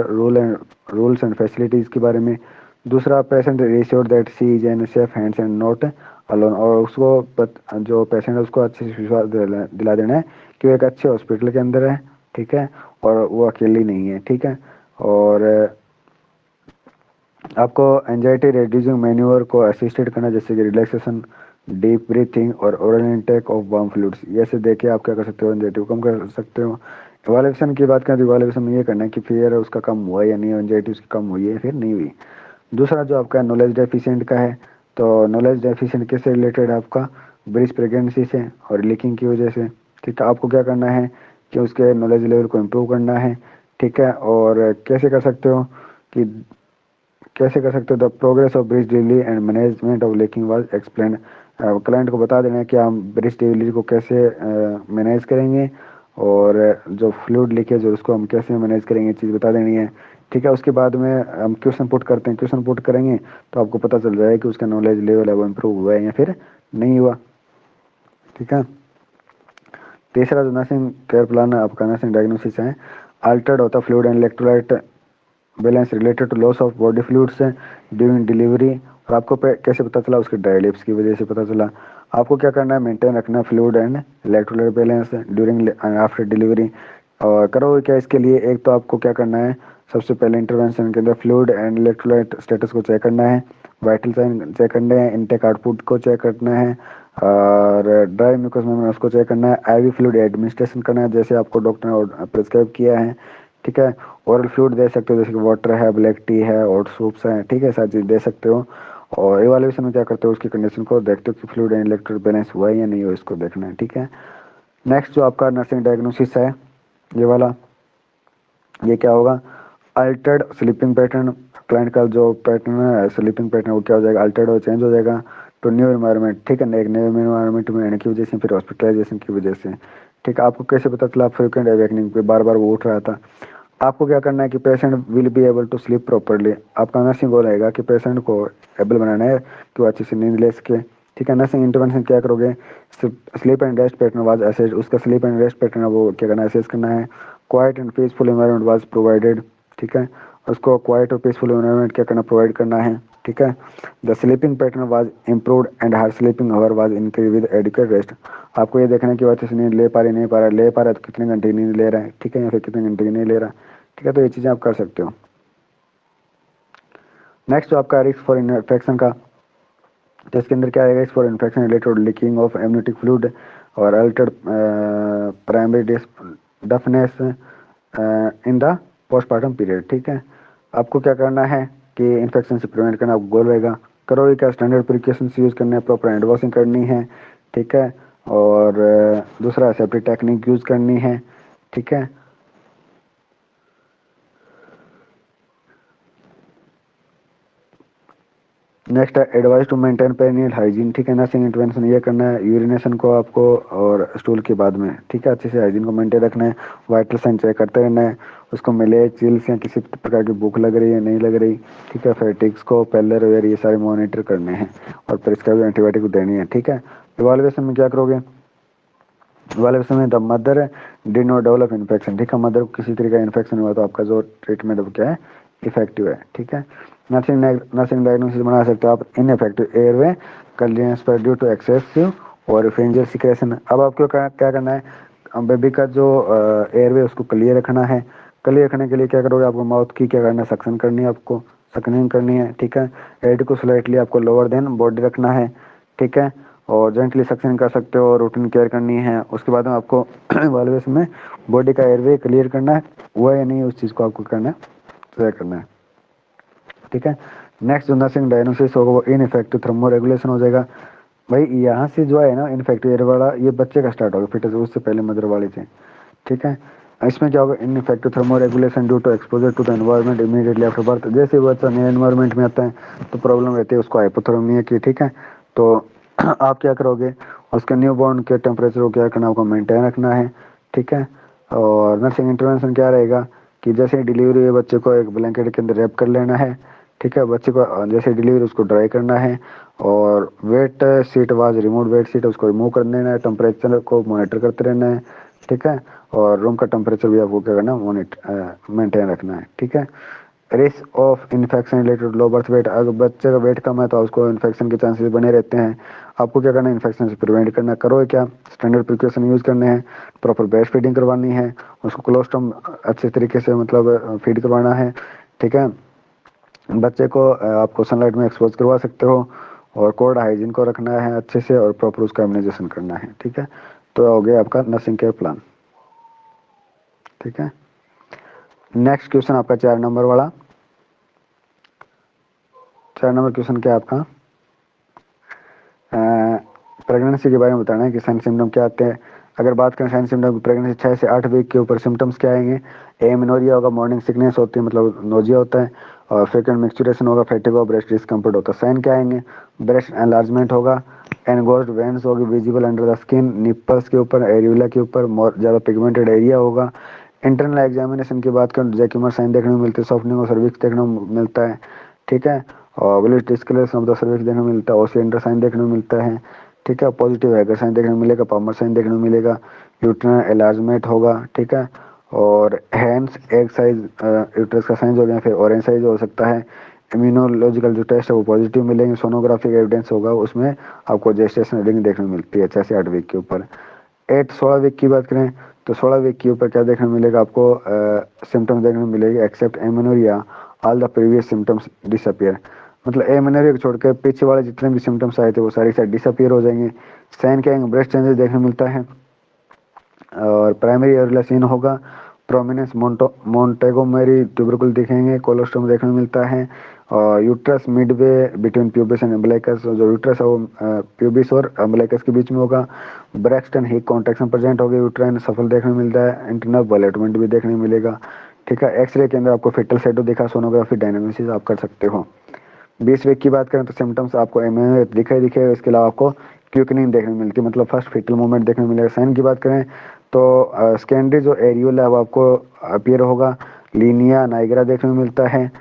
रूल्स एंड फैसिलिटीज़ के बारे में। दूसरा patient reassure that she is in safe hands and not alone, और उसको जो पेशेंट है उसको अच्छे से विश्वास दिला देना है कि वो एक अच्छे हॉस्पिटल के अंदर है, ठीक है, और वो अकेली नहीं है, ठीक है। और आपको एंजाइटी रिड्यूसिंग मैन्यूवर को असिस्टेड करना, जैसे कि रिलैक्सेशन, डीप ब्रीथिंग और oral intake of warm fluids, ये से देके आप क्या कर सकते हो, एंजाइटी को कम कर सकते हो। इवाल्यूएशन की बात करें तो इवाल्यूएशन में ये करना है कि फियर है उसका कम हुआ या नहीं, एंजाइटी उसकी कम हुई है फिर नहीं हुई। दूसरा जो आपका नॉलेज डेफिशिएंट का है, तो नॉलेज डेफिशिएंट किससे रिलेटेड है, आपका ब्रीच प्रेगनेंसी से और लीकिंग की वजह से, ठीक है। आपको क्या करना है कि उसके नॉलेज लेवल को इम्प्रूव करना है, ठीक है। और कैसे कर सकते हो कि कैसे कर सकते हो, the progress of bridge delivery and management of leaking was explain. Client को बता देना है कि हम ब्रिज डिलीवरी को कैसे मैनेज करेंगे और जो फ्लूइड लीकेज है उसको हम कैसे मैनेज करेंगे, चीज़ बता देनी है। ठीक है, उसके बाद में हम क्वेश्चन पुट करते हैं, क्वेश्चन पुट करेंगे तो आपको पता चल जाएगा कि उसका नॉलेज लेवल है वो इम्प्रूव हुआ है या फिर नहीं हुआ। ठीक है, तीसरा जो नर्सिंग केयर प्लान है आपका, नर्सिंग डायग्नोसिस है, अल्टर्ड होता fluid and electrolyte balance related to loss of body fluids during delivery. और आपको कैसे पता चला, उसके ड्राई लिप्स की वजह से पता चला। आपको क्या करना है, मेंटेन रखना fluid and electrolyte balance during after delivery. और करोगे क्या इसके लिए, एक तो आपको क्या करना है, सबसे पहले इंटरवेंशन के अंदर फ्लूइड एंड इलेक्ट्रोलाइट स्टेटस को चेक करना है, वाइटल साइन चेक करने हैं, इनटेक आउटपुट को चेक करना है, और ड्राई म्यूकस मेम्ब्रेन उसको चेक करना है, आईवी फ्लूइड एडमिनिस्ट्रेशन करना है जैसे आपको डॉक्टर ने प्रिस्क्राइब किया है। ठीक है, ओरल फ्लूइड दे सकते हो जैसे कि वाटर है, ब्लैक टी है, और सूप्स हैं। ठीक है, सारी चीज़ दे सकते हो। और इवाल्यूएशन में क्या करते हो, उसकी कंडीशन को देखते हो कि फ्लूइड एंड इलेक्ट्रोलाइट बैलेंस हुआ है या नहीं हुआ, इसको देखना है। ठीक है, नेक्स्ट जो आपका नर्सिंग डायग्नोसिस है ये वाला, ये क्या होगा, अल्टर्ड स्लीपिंग पैटर्न। क्लाइंट का जो पैटर्न है स्लीपिंग पैटर्न वो क्या हो जाएगा, अल्टर्ड हो, चेंज हो जाएगा टू न्यू इन्वायरमेंट। ठीक है, एक न्यू इन्वायरमेंट में आने की वजह से, फिर हॉस्पिटलाइजेशन की वजह से। ठीक है, आपको कैसे पता चला, फ्रीक्वेंट अवेकनिंग पे बार बार वो उठ रहा था। आपको क्या करना है कि patient will be able to sleep properly. आपका नर्सिंग गोल रहेगा कि पेशेंट को एबल बनाना है कि वो अच्छे से नींद ले सके। ठीक है, नर्सिंग इंटरवेंशन क्या करोगे, sleep and rest pattern was assessed, उसका स्लीप एंड रेस्ट पैटर्न है वो क्या करना है, असेस करना है। Quiet and peaceful environment was provided. ठीक है, उसको क्वाइट और पीसफुल एनवायरनमेंट क्या करना, प्रोवाइड करना है। ठीक है, the sleeping pattern was improved and her sleeping hour was increase with adequate rest. आपको ये देखना है कि वो अच्छे से नींद ले पा रही, नहीं पा रहा, ले पा रहा है तो कितने घंटे की नींद ले रहा है। ठीक है, या फिर कितने घंटे की नहीं ले रहा। ठीक है, तो ये चीज़ें आप कर सकते हो। नेक्स्ट जो आपका रिस्क फॉर इन्फेक्शन का, तो इसके अंदर क्या आएगा, risk for infection related leaking of amniotic fluid और altered primary deafness in the postmortem period. ठीक है, आपको क्या करना है कि इन्फेक्शन से प्रिवेंट करना आपको गोल रहेगा। करोगे क्या, स्टैंडर्ड प्रिकॉशंस यूज़ करने हैं, प्रॉपर हैंड वॉशिंग करनी है। ठीक है, और दूसरा सेफ्टी टेक्निक यूज़ करनी है। ठीक है, नेक्स्ट है advice to maintain perineal hygiene. ठीक है, नर्सिंग इंटरवेंशन ये करना है, यूरिनेशन को आपको और स्टूल के बाद में, ठीक है, अच्छे से हाइजीन को मेंटेन रखना है। वाइटल साइन चेक करते रहना है, उसको मिले चिल्स या किसी प्रकार की भूख लग रही है नहीं लग रही। ठीक है, फैटिक्स को पेलर वगैरह ये सारे मॉनिटर करने हैं और प्रिस्क्राइब एंटीबायोटिक देनी है। ठीक है, इवाल्युएशन में क्या करोगे, वाले समय the mother did not develop infection. ठीक है, मदर को किसी तरीके का इन्फेक्शन हुआ तो आपका जो ट्रीटमेंट वो क्या है, इफेक्टिव है। ठीक है, नर्सिंग डायग्नोसिस बना सकते हो आप, इनफेक्टिव एयरवे क्लियरेंस पर ड्यू टू एक्सेसिव और फेंजियल सिक्रेशन। अब आपको क्या करना है, बेबी का जो एयरवे उसको क्लियर रखना है। क्लियर रखने के लिए क्या करोगे, आपको माउथ की क्या करना है, सक्शन करनी है, आपको सक्निंग करनी है। ठीक है, हेड को स्लाइटली आपको लोअर देन बॉडी रखना है। ठीक है, और जेंटली सक्शन कर सकते हो, रूटीन केयर करनी है। उसके बाद में आपको इवैल्यूएशन में बॉडी का एयरवे क्लियर करना है, हुआ या नहीं उस चीज़ को आपको करना है, चेक करना है। ठीक है, नेक्स्ट जो नर्सिंग डायग्नोसिस होगा वो इनफेक्टिव थर्मो रेगुलेशन हो जाएगा। भाई यहाँ से जो है ना इनफेक्टिव एयर वाला, ये बच्चे का स्टार्ट होगा, फिर उससे पहले मदर वाले से। ठीक है, इसमें क्या होगा, ineffective thermoregulation due to exposure to the environment immediately after birth. जैसे वो बच्चा नए एनवायरनमेंट में आता है तो प्रॉब्लम रहती है उसको हाइपोथर्मिया की। ठीक है, तो आप क्या करोगे, उसके न्यू बॉर्न के टेम्परेचर को क्या करना होगा, मेंटेन रखना है। ठीक है, और नर्सिंग इंटरवेंशन क्या रहेगा कि जैसे डिलीवरी हुई बच्चे को एक ब्लैंकेट के अंदर रैप कर लेना है। ठीक है, बच्चे को जैसे डिलीवरी उसको ड्राई करना है, और wet sheet was remove, wet sheet उसको रिमूव कर देना है, टेम्परेचर को मॉनिटर करते रहना है। ठीक है, और रूम का टेम्परेचर भी आपको क्या करना है, मॉनिटर मेंटेन रखना है। ठीक है, risk of infection related low birth weight, अगर बच्चे का वेट कम है तो उसको इन्फेक्शन के चांसेस बने रहते हैं। आपको क्या करना है, इन्फेक्शन से प्रिवेंट करना है। करो क्या, स्टैंडर्ड प्रिकॉशन यूज़ करने हैं, प्रॉपर ब्रेस्ट फीडिंग करवानी है, उसको कोलोस्टम अच्छे तरीके से मतलब फीड करवाना है। ठीक है, बच्चे को आपको सनलाइट में एक्सपोज करवा सकते हो, और कोड हाइजीन को रखना है अच्छे से, और प्रॉपर उसका इम्यूनाइजेशन करना है। ठीक है, तो हो गया आपका नर्सिंग केयर प्लान। ठीक है, नेक्स्ट क्वेश्चन आपका 4 नंबर वाला, 4 नंबर क्वेश्चन क्या है आपका, प्रेगनेंसी के बारे में बताना है कि साइन सिम्टम क्या आते हैं। अगर बात करें साइन सिम्टम प्रेगनेंसी 6 से 8 वीक के ऊपर सिम्टम्स क्या आएंगे, एमेनोरिया होगा, मॉर्निंग सिकनेस होती है मतलब नोजिया होता है, और फ्रिक्वेंट मिक्सचुरेशन होगा, फैटिग होगा, ब्रेस्ट डिस्कम्फर्ट होता है। साइन क्या आएंगे, ब्रेस्ट एनलार्जमेंट होगा, एनगोज्ड वेन्स होगी visible under the skin, nipples के ऊपर, एरियोला के ऊपर ज़्यादा पिगमेंटेड एरिया होगा। इंटरनल एग्जामिनेशन की बात करें, जैक्यूमर साइन देखने को मिलते हैं, सॉफ्टनिंग और सर्विक्स देखने को मिलता है, ठीक है, और ब्लिस डिस्कलेशन ऑफ द सर्विक्स देखने को मिलता है, ओसिएंडर साइन देखने को मिलता है, ठीक है, पॉजिटिव हैगर साइन देखने को मिलेगा, पामर साइन देखने को मिलेगा, यूट्रनल एलार्जमेंट होगा, ठीक है, और हैंड्स एग साइज यूट्रस का साइज हो गया, फिर ऑरेंज साइज हो सकता है। इम्यूनोलॉजिकल जो टेस्ट है वो पॉजिटिव मिलेंगे, सोनोग्राफिक एविडेंस होगा, उसमें आपको जेस्टेशन रिंग देखने को मिलती है 6 से 8 वीक के ऊपर। 16 वीक की बात करें तो 16 वीक के ऊपर क्या देखने को मिलेगा आपको, सिम्टम्स देखने को मिलेगी, except amenorrhea all the previous symptoms disappear, मतलब एमेनोरिया को छोड़ के पीछे वाले जितने भी सिम्टम्स आए थे वो सारी साइड डिसअपियर हो जाएंगे। साइन क्या आएंगे, ब्रेस्ट चेंजेस देखने को मिलता है, और प्राइमरी एयरलाइन होगा, प्रोमिनेंस मोन्टेगोमेरी ट्यूबरकुल दिखेंगे, कोलोस्ट्रम देखने को मिलता है, और uterus Midway between pubis and umbilicus, जो यूट्रस है वो प्यूबिस और अम्बिलिकस के बीच में होगा। ब्रेक्सटन हीट कॉन्ट्रैक्शन प्रेजेंट होगी, यूट्राइन सफल देखने को मिलता है, इंटरनल वॉलेटमेंट भी देखने को मिलेगा, ठीक है। एक्सरे के अंदर आपको फिटल शेडो दिखा, सोनोग्राफी डायग्नोसिस आप कर सकते हो। 20 वीक की बात करें तो सिम्टम्स आपको एमएनओ दिखे, इसके अलावा आपको क्यूकनिंग देखने को मिलती है, मतलब फर्स्ट फिटल मूवमेंट देखने को मिलेगा। साइन की बात करें तो सेकेंडरी जो एरियोला है वो आपको अपीयर होगा, लीनिया नाइग्रा देखने को मिलता है,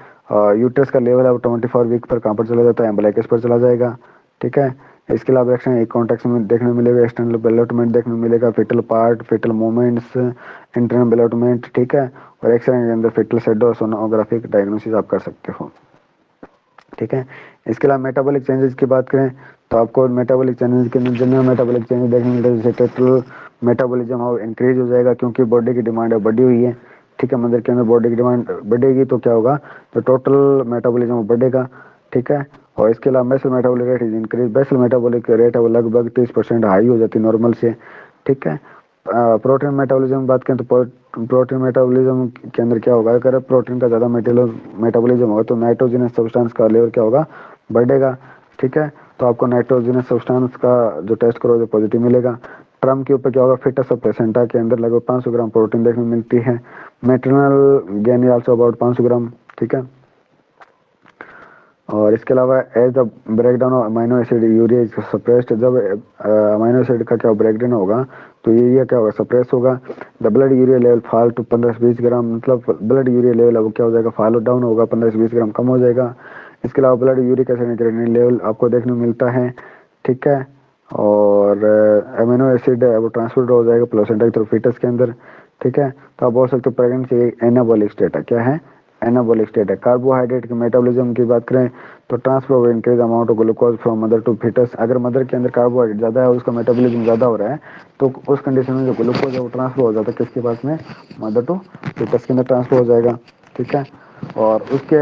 यूट्रस का लेवल अब 24 वीक पर कहाँ पर चला जाता है, एम्बलाइकस पर चला जाएगा, ठीक है। इसके अलावा एक्शन एक कॉन्टेक्ट में देखने को मिलेगा, एक्सटर्नल बेलोटमेंट देखने को मिलेगा, fetal part, fetal movements, internal ballottement, ठीक है, और एक्सरे के अंदर फिटल शेडो सोनोग्राफिक डायग्नोसिस आप कर सकते हो, ठीक है। इसके अलावा मेटाबॉलिक चेंजेस की बात करें तो आपको मेटाबॉलिक चेंजेस के जनरल मेटाबॉलिक चेंजेस देखने मिलते हैं, जैसे टोटल मेटाबॉलिज्म और इंक्रीज हो जाएगा क्योंकि बॉडी की डिमांड है बढ़ी हुई है, ठीक है। मंदिर के अंदर बॉडी की डिमांड बढ़ेगी तो क्या होगा, तो टोटल मेटाबॉलिज्म बढ़ेगा, ठीक है। और इसके अलावा basal metabolic rate is increase, basal metabolic rate है वो लगभग 30% हाई हो जाती है नॉर्मल से, ठीक है। प्रोटीन मेटाबॉलिज्म बात करें तो प्रोटीन मेटाबॉलिज्म के अंदर क्या होगा, अगर प्रोटीन का ज़्यादा मेटाबॉलिज्म होगा तो नाइट्रोजनस सब्सटेंस का लेवल क्या होगा, बढ़ेगा, ठीक है। तो आपको नाइट्रोजनस सब्सटेंस का जो टेस्ट करोगे पॉजिटिव मिलेगा। ट्रम के ऊपर क्या होगा, फिटस और प्लेसेंटा के अंदर लगभग 500 ग्राम प्रोटीन देखने को मिलती है, maternal gain also about 500 gram, ठीक है। और इसके अलावा as the breakdown of amino acid urea is suppressed, जब अमाइनो एसिड का क्या ब्रेकडाउन होगा तो यूरिया क्या होगा, सप्रेस होगा। The blood urea level fall to 15 से 20 ग्राम, मतलब ब्लड यूरिया लेवल अब क्या हो जाएगा, फॉल डाउन होगा, 15 से 20 ग्राम कम हो जाएगा। इसके अलावा blood uric acid creatinine level आपको देखने को मिलता है, ठीक है। और अमीनो एसिड वो ट्रांसफर हो जाएगा प्लेसेंटा थ्रू फीटस के अंदर, ठीक है। तो आप बोल सकते हो प्रेगनेंसी एक एनाबॉलिक स्टेट है, क्या है, एनाबॉलिक स्टेट है। कार्बोहाइड्रेट के मेटाबॉलिज्म की बात करें तो transfer increase amount of glucose from mother to fetus, अगर मदर के अंदर कार्बोहाइड्रेट ज़्यादा है, उसका मेटाबॉलिज्म ज़्यादा हो रहा है, तो उस कंडीशन में जो ग्लूकोज है वो ट्रांसफर हो जाता है किसके पास में, मदर टू फीटस के अंदर ट्रांसफर हो जाएगा, ठीक है। और उसके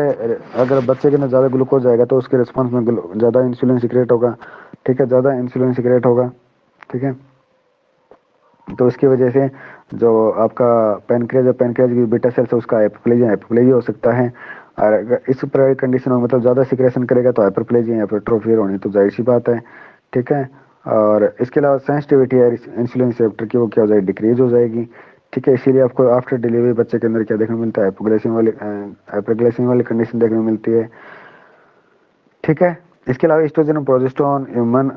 अगर बच्चे के अंदर ज़्यादा ग्लूकोज जाएगा तो उसके रिस्पॉन्स में ज़्यादा इंसुलिन सिक्रेट होगा, ठीक है, ज़्यादा इंसुलिन सिक्रेट होगा, ठीक है। तो इसकी वजह से जो आपका पेनक्रियाज है, पेनक्रियाज की बीटा सेल्स है उसका हाइपरप्लेजिया हो सकता है। और अगर इस प्रकार कंडीशन में मतलब ज़्यादा सिक्रेशन करेगा तो हाइपरप्लेजिया या हाइपरट्रोफी होनी तो जाहिर सी बात है, ठीक है। और इसके अलावा सेंसिटिविटी है इंसुलिन रिसेप्टर की वो क्या हो जाएगी, डिक्रीज हो जाएगी, ठीक है। इसीलिए आपको आफ्टर डिलीवरी बच्चे के अंदर क्या देखने को मिलता है, हाइपोग्लाइसीमिया वाली कंडीशन देखने को मिलती है, ठीक है। इसके अलावा एस्ट्रोजन और प्रोजेस्टेरोन ह्यूमन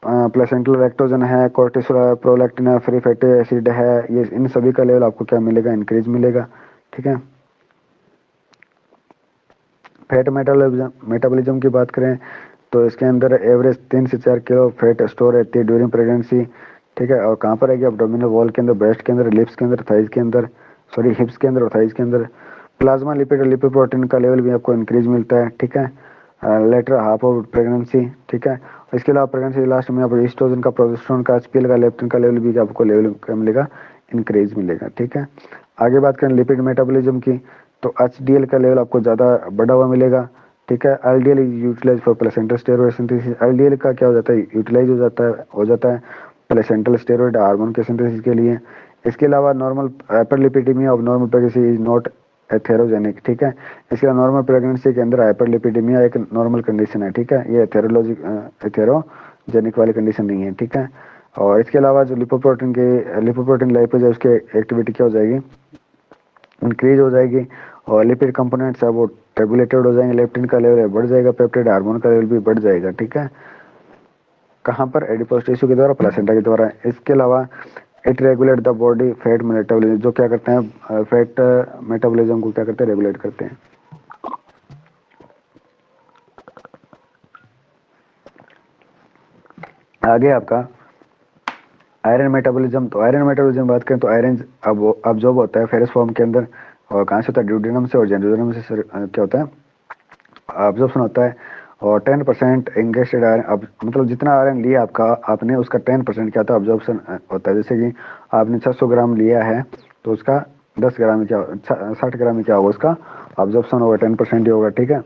प्लेसेंटल लैक्टोजन है, कोर्टिसोल है, प्रोलैक्टिन है, फ्री फैटी एसिड है, ये इन सभी का लेवल आपको क्या मिलेगा, इंक्रीज मिलेगा, ठीक है। फैट मेटाबॉलिज्म की बात करें तो इसके अंदर एवरेज 3 से 4 किलो फैट स्टोर रहती है ड्यूरिंग प्रेगनेंसी, ठीक है। और कहाँ पर आएगी, एब्डोमिनल वॉल के अंदर, ब्रेस्ट के अंदर, लिप्स के अंदर, थाइज के अंदर, सॉरी हिप्स के अंदर और थाइज के अंदर। प्लाज्मा लिपिड और लिपोप्रोटीन का लेवल भी आपको इंक्रीज मिलता है, ठीक है, लेटर हाफ ऑफ प्रेगनेंसी, ठीक है। इसके अलावा प्रेगनेंसी लास्ट में आपको ईस्ट्रोजन का, प्रोजेस्टेरोन का, एचपीएल का, लेप्टिन का लेवल भी आपको लेवल क्या मिलेगा, इंक्रीज मिलेगा, ठीक है। आगे बात करें लिपिड मेटाबॉलिज्म की तो एचडीएल का लेवल आपको ज़्यादा बढ़ा हुआ मिलेगा, ठीक है। LDL is utilize for placental steroid synthesis, LDL का क्या हो जाता है, यूटिलाइज हो जाता है प्लेसेंटल स्टेरॉइड हार्मोन के सिंथेसिस के लिए। इसके अलावा normal hyperlipidemia of normal pregnancy is not atherogenic, ठीक है। इसके नॉर्मल प्रेगनेंसी के अंदर हाइपरलिपिडेमिया एक नॉर्मल कंडीशन है, ठीक है, ये एथेरोजेनिक वाली कंडीशन नहीं है, ठीक है। और इसके अलावा जो लिपोप्रोटीन लाइपेज है उसकी एक्टिविटी क्या हो जाएगी, इंक्रीज हो जाएगी, और लिपिड कंपोनेंट्स है वो रेगुलेटेड हो जाएंगे, लेप्टिन का लेवल बढ़ जाएगा, पेप्टाइड हार्मोन का लेवल भी बढ़ जाएगा, ठीक है। कहाँ पर, एडिपोज टिश्यू के द्वारा, प्लेसेंटा के द्वारा। इसके अलावा it regulate the body fat metabolism, जो क्या करते हैं, फैट मेटाबॉलिज्म को क्या करते हैं, रेगुलेट करते हैं। आगे आपका आयरन मेटाबॉलिज्म। तो आयरन मेटाबॉलिज्म बात करें तो आयरन अब अब्जॉर्ब होता है फेरस फॉर्म के अंदर, और कहाँ से होता है, ड्यूडेनम से और जेजुनम से क्या होता है, अब्जॉर्प्शन होता है। और 10% इंगेस्टेड आयरन, अब मतलब जितना आयरन लिया आपका आपने उसका 10% क्या होता है, अब्जॉर्प्शन होता है। जैसे कि आपने 600 ग्राम लिया है तो उसका 10 ग्राम में क्या 60 ग्राम में क्या होगा, उसका अब्जॉर्प्शन होगा 10% ही होगा, ठीक है।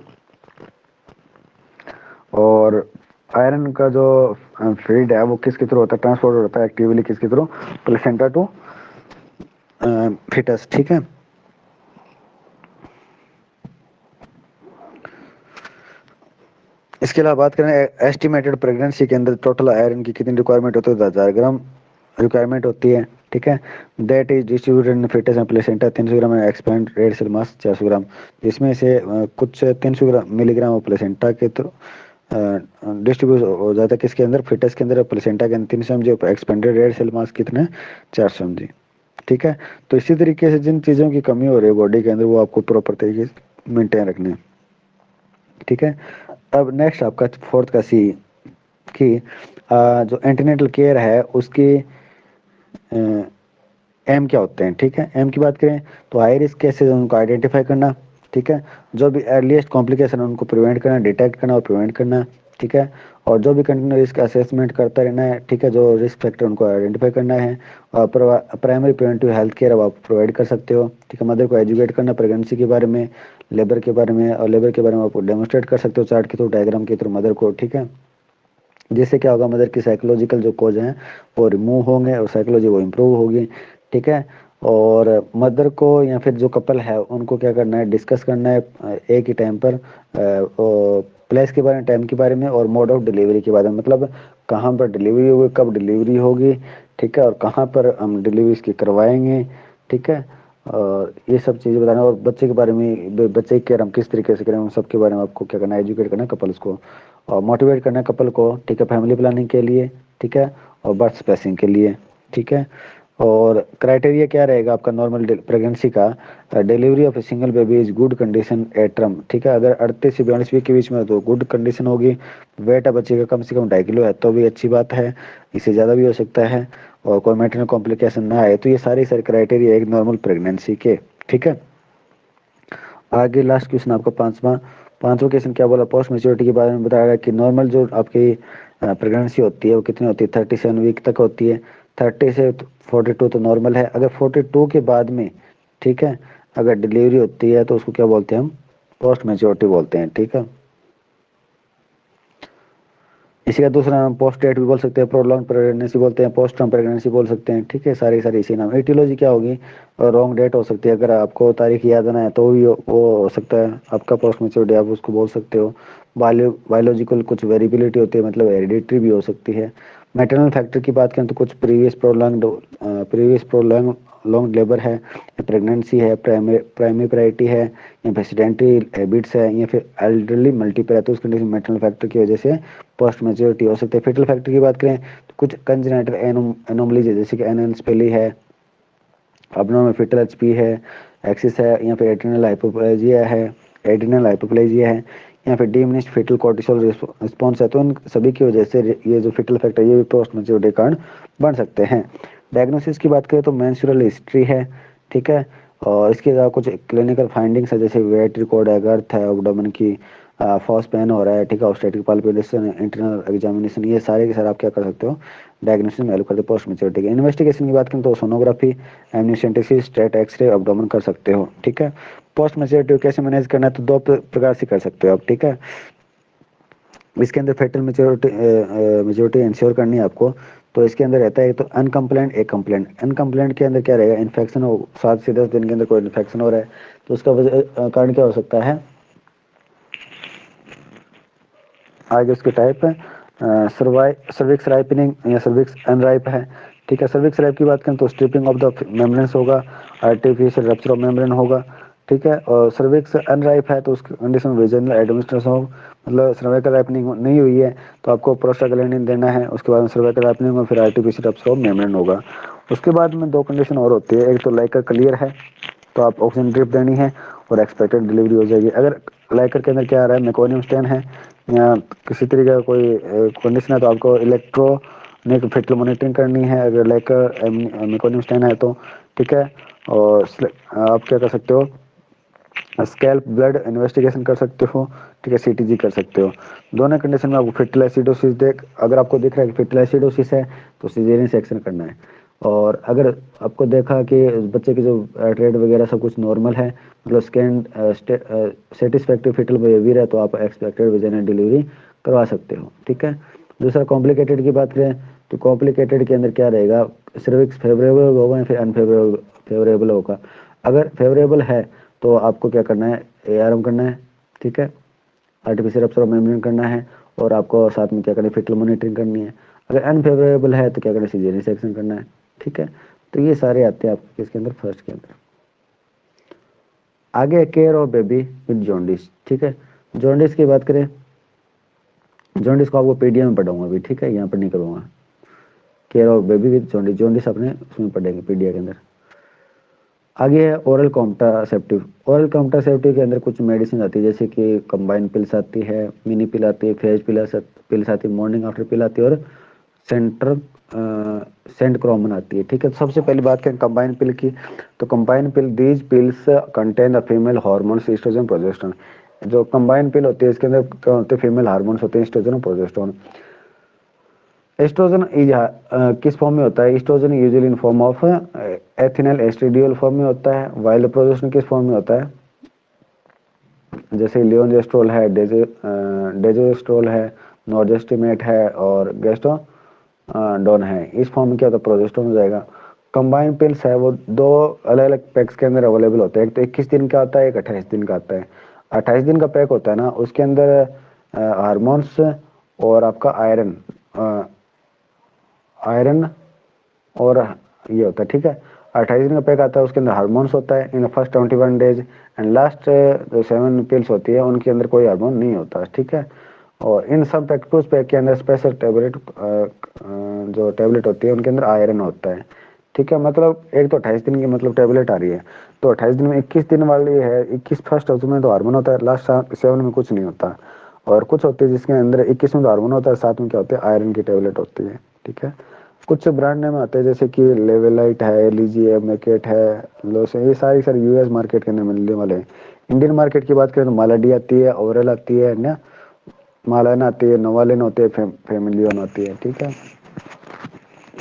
और आयरन का जो फीड है वो किसके थ्रू होता है, ट्रांसपोर्ट होता है एक्टिवली किसके थ्रू, प्लेसेंटा टू फिटस, ठीक है। इसके अलावा बात करें एस्टिमेटेड प्रेगनेंसी के अंदर टोटल आयरन की कितनी रिक्वायरमेंट होती है, 1000 ग्राम रिक्वायरमेंट होती है, ठीक है। That is distributed in fetus and placenta 300 gram expand red cell mass 400 gram, जिसमें से कुछ 300 ग्राम मिलीग्राम प्लेसेंटा के थ्रू डिस्ट्रीब्यूट हो जाता है किसके अंदर, फिटस के अंदर, प्लेसेंटा के अंदर 300 mg, expanded red cell mass कितना, 400 mg, ठीक है। तो इसी तरीके से जिन चीज़ों की कमी हो रही है बॉडी के अंदर वो आपको प्रॉपर तरीके से मेंटेन रखने हैं, ठीक है। अब नेक्स्ट आपका फोर्थ का सी कि जो एंटीनेटल केयर है उसकी एम क्या होते हैं, ठीक है। एम की बात करें तो हाई रिस्क केसेस उनको आइडेंटिफाई करना, ठीक है। जो भी अर्लीस्ट कॉम्प्लिकेशन है उनको प्रिवेंट करना, डिटेक्ट करना और प्रिवेंट करना, ठीक है। और जो भी कंटिन्यू रिस्क असेसमेंट करता रहना है, ठीक है। जो रिस्क फैक्टर उनको आइडेंटिफाई करना है, और प्राइमरी प्रिवेंटिव हेल्थ केयर अब आप प्रोवाइड कर सकते हो, ठीक है। मदर को एजुकेट करना प्रेगनेंसी के बारे में, लेबर के बारे में, और लेबर के बारे में आप डेमोस्ट्रेट कर सकते हो चार्ट के थ्रू, डायग्राम के थ्रू मदर को, ठीक है। जिससे क्या होगा, मदर की साइकोलॉजिकल जो कोज हैं वो रिमूव होंगे और साइकोलॉजी वो इम्प्रूव होगी, ठीक है। और मदर को या फिर जो कपल है उनको क्या करना है, डिस्कस करना है एक ही टाइम पर प्लेस के बारे में, टाइम के बारे में, और मोड ऑफ डिलीवरी के बारे में, मतलब कहाँ पर डिलीवरी होगी, कब डिलीवरी होगी, ठीक है, और कहाँ पर हम डिलीवरी इसकी करवाएंगे, ठीक है। और ये सब चीज़ें बताना, और बच्चे के बारे में, बच्चे की केयर हम किस तरीके से करें, उन सब के बारे में आपको क्या करना है, एजुकेट करना है कपल्स को, और मोटिवेट करना है कपल को, ठीक है, फैमिली प्लानिंग के लिए, ठीक है, और बर्थ स्पेसिंग के लिए, ठीक है। और क्राइटेरिया क्या रहेगा आपका नॉर्मल प्रेगनेंसी का, delivery of a single baby is good condition at term, ठीक है। अगर 38 से 42 वीक के बीच में है तो गुड कंडीशन होगी। वेट है बच्चे का कम से कम 2.5 किलो है तो भी अच्छी बात है, इससे ज़्यादा भी हो सकता है, और कोई मेटरनल कॉम्प्लिकेशन ना आए, तो ये सारे सारे क्राइटेरिया एक नॉर्मल प्रेगनेंसी के, ठीक है। आगे लास्ट क्वेश्चन आपका पांचवा क्वेश्चन क्या बोला, पोस्ट मेच्योरिटी के बारे में बताया कि नॉर्मल जो आपकी प्रेगनेंसी होती है वो कितनी होती है, 37 वीक तक होती है। 30 से 42 तो नॉर्मल है। अगर 42 के बाद में, ठीक है, अगर डिलीवरी होती है तो उसको क्या बोलते हैं, हम पोस्ट मेच्योरिटी बोलते हैं, ठीक है। इसी का दूसरा नाम पोस्ट डेट भी बोल सकते हैं, प्रोलॉन्ग प्रेगनेंसी बोलते हैं, पोस्ट टर्म प्रेगनेंसी बोल सकते हैं, ठीक है। सारी सारी इसी नाम। एटियोलॉजी क्या होगी, रॉन्ग डेट हो सकती है, अगर आपको तारीख याद ना है तो भी वो हो सकता है आपका पोस्ट मैच्योरिटी, आप उसको बोल सकते हो। बायोलॉजिकल कुछ वेरिएबिलिटी होती है, मतलब हेरिडिटरी भी हो सकती है। मैटरनल फैक्टर की बात करें तो कुछ प्रीवियस प्रोलॉन्ग लॉन्ग लेबर है, प्रेगनेंसी है, प्राइमरी प्रायोरिटी है, या फिर सेडेंटरी हैबिट्स है, या फिर एल्डरली मल्टीपल है, तो उस कंडीशन मैटरनल फैक्टर की वजह से पोस्ट मेच्योरिटी हो सकती है। फेटल फैक्टर की बात करें तो कुछ कंजेनिटल एनोमलीज है, जैसे कि एनएनस्पेली है, अबनॉर्मल फेटल एचपी है, एक्सिस है, या फिर एड्रिनल हाइपोप्लेजिया है, या फिर डिमिनिश्ड फेटल कोर्टिसोल रिस्पॉन्स है, तो इन सभी की वजह से ये जो फेटल फैक्टर ये भी पोस्ट मेच्योरिटी के कारण बन सकते हैं। डायग्नोसिस की बात करें तो मेंस्ट्रुअल हिस्ट्री है, ठीक है। और इसके अलावा कुछ क्लिनिकल फाइंडिंग्स है, जैसे वेट रिकॉर्ड है, गर्थ है, एब्डोमेन की फॉस पेन हो रहा है, ठीक है, ऑब्स्टेट्रिक पाल्पिटेशन, इंटरनल एग्जामिनेशन, ये सारे के सारे आप क्या कर सकते हो, डायग्नोसिस में हेल्प करते हो पोस्ट मेच्योरिटी के। इन्वेस्टिगेशन की बात करें तो sonography, amniocentesis, straight X-ray, abdomen कर सकते हो, ठीक है। पोस्ट मेच्योरिटी कैसे मैनेज करना है तो दो प्रकार से कर सकते हो आप, ठीक है। इसके अंदर फेटल मेच्योरिटी मेच्योरिटी इंश्योर करनी है आपको, तो इसके अंदर रहता है तो अनकम्प्लेंट एक कंप्लेंट। अनकम्प्लेंट के अंदर क्या रहेगा, इन्फेक्शन हो 7 से 10 दिन के अंदर कोई इन्फेक्शन हो रहा है तो उसका कारण क्या हो सकता है, आगे उसके टाइप है, सर्विक्स राइपनिंग या सर्विक्स अनराइप है, ठीक है। सर्विक्स राइप की बात करें तो स्ट्रिपिंग ऑफ द मेम्ब्रेन्स होगा, आर्टिफिशियल रप्चर ऑफ मेम्ब्रेन होगा, ठीक है। और सर्विक्स अनराइप है तो उस कंडीशन में विजनल एडमिनिस्ट्रेशन हो, मतलब सर्वाइकल राइपनिंग नहीं हुई है तो आपको प्रोस्टाग्लैंडिन देना है, उसके बाद में सर्वाइकल राइपनिंग और फिर आर्टिफिशियल रप्चर ऑफ मेम्ब्रेन होगा। उसके बाद में दो कंडीशन और होती है, एक तो लाइकर क्लियर है तो आप ऑक्सीजन ड्रिप देनी है और एक्सपेक्टेड डिलीवरी हो जाएगी। अगर लाइकर के अंदर क्या आ रहा है, मेकोनियम स्टेन है या किसी तरीके का कोई कंडीशन है तो आपको इलेक्ट्रॉनिक फिटल मॉनिटरिंग करनी है, अगर लाइकर मेकोनियम स्टेन है तो, ठीक है। और आप क्या कर सकते हो, स्कैल्प ब्लड इन्वेस्टिगेशन कर सकते हो, ठीक है, सीटीजी कर सकते हो। दोनों कंडीशन में आपको फिटल एसिडोसिस अगर आपको दिख रहा है कि फिटल एसिडोसिस है तो सिजेरियन सेक्शन करना है। और अगर आपको देखा कि बच्चे की जो रेट वगैरह सब कुछ नॉर्मल है, मतलब स्कैन सेटिस्फैक्ट्री फिटल बिहेवियर है तो आप एक्सपेक्टेड विजाइनल डिलीवरी करवा सकते हो, ठीक है। दूसरा कॉम्प्लिकेटेड की बात करें तो कॉम्प्लिकेटेड के अंदर क्या रहेगा, सर्विक्स फेवरेबल होगा या फिर अनफेवरेबल फेवरेबल होगा। अगर फेवरेबल है तो आपको क्या करना है, एआरएम करना है, ठीक है, आर्टिफिशियल रप्चर ऑफ मेम्ब्रेन करना है और आपको साथ में क्या करना है, फिटल मॉनिटरिंग करनी है। अगर अनफेवरेबल है तो क्या करना है, सीजेरियन सेक्शन करना है, ठीक है। तो ये सारे आते हैं आपके इसके अंदर फर्स्ट के अंदर। आगे care of baby with jaundice, ठीक है। जॉन्डिस की बात करें, जॉन्डिस को आपको पीडिया में पढ़ाऊंगा अभी, ठीक है, यहाँ पर नहीं करूँगा। Care of baby with jaundice, jaundice अपने उसमें पढ़ेंगे पीडिया के अंदर। आगे है ओरल कॉन्ट्रासेप्टिव। ओरल कॉन्ट्रासेप्टिव के अंदर कुछ मेडिसिन आती है जैसे कि कंबाइन पिल्स आती है, मिनी पिल आती है, फेज पिल्स आती है, मॉर्निंग आफ्टर पिल आती है और सेंट्रल सेंट क्रोमन आती है, ठीक है। तो सबसे पहली बात करें कंबाइन पिल की, तो combine pill these pills contain the female hormones estrogen progesterone. जो कंबाइन पिल होती है इसके अंदर क्या होते हैं, फीमेल हार्मोन्स होते हैं, ईस्ट्रोजन और प्रोजेस्टेरोन। एस्ट्रोजन किस फॉर्म में होता है, estrogen usually in form of ethinyl estradiol form में होता है, वाइल प्रोजेस्टेरोन किस फॉर्म में होता है, जैसे लियोनजेस्ट्रोल है, डेजोस्ट्रोल है, नॉर्जेस्टिमेट है और गेस्टो डॉन है, इस फॉर्म में क्या होता है, प्रोजेस्टेरोन हो जाएगा। कंबाइंड पिल्स है वो दो अलग अलग पैक्स के अंदर अवेलेबल होते हैं, एक तो 21 दिन का आता है, एक 28 दिन का आता है। 28 दिन का पैक होता है ना, उसके अंदर हार्मोन्स और आपका आयरन आयरन और ये होता है, ठीक है। 28 दिन का पैक आता है, उसके अंदर हार्मोन्स होता है in first 21 days and last जो 7 पिल्स होती है उनके अंदर कोई हार्मोन नहीं होता, ठीक है। और इन सब पैक टू पैक के अंदर स्पेशल टेबलेट जो टेबलेट होती है उनके अंदर आयरन होता है, ठीक है। मतलब एक तो 28 दिन की मतलब टेबलेट आ रही है, तो 28 दिन में 21 दिन वाली है, 21 फर्स्ट उसमें तो हार्मोन होता है, लास्ट 7 में कुछ नहीं होता। और कुछ होती है जिसके अंदर 21 में तो हार्मोन होता है, साथ में क्या होता है, आयरन की टेबलेट होती है, ठीक है। कुछ ब्रांड नेम आते हैं जैसे कि लेवेलाइट है, एलिजी है, मेकेट है, लोस है, ये सारी सारी यूएस मार्केट के अंदर मिलने वाले हैं। इंडियन मार्केट की बात करें तो मालाडी आती है, ओवरल आती है ना, मालान आती है, नोवालिन होती है, फैमिलियन आती है, ठीक है।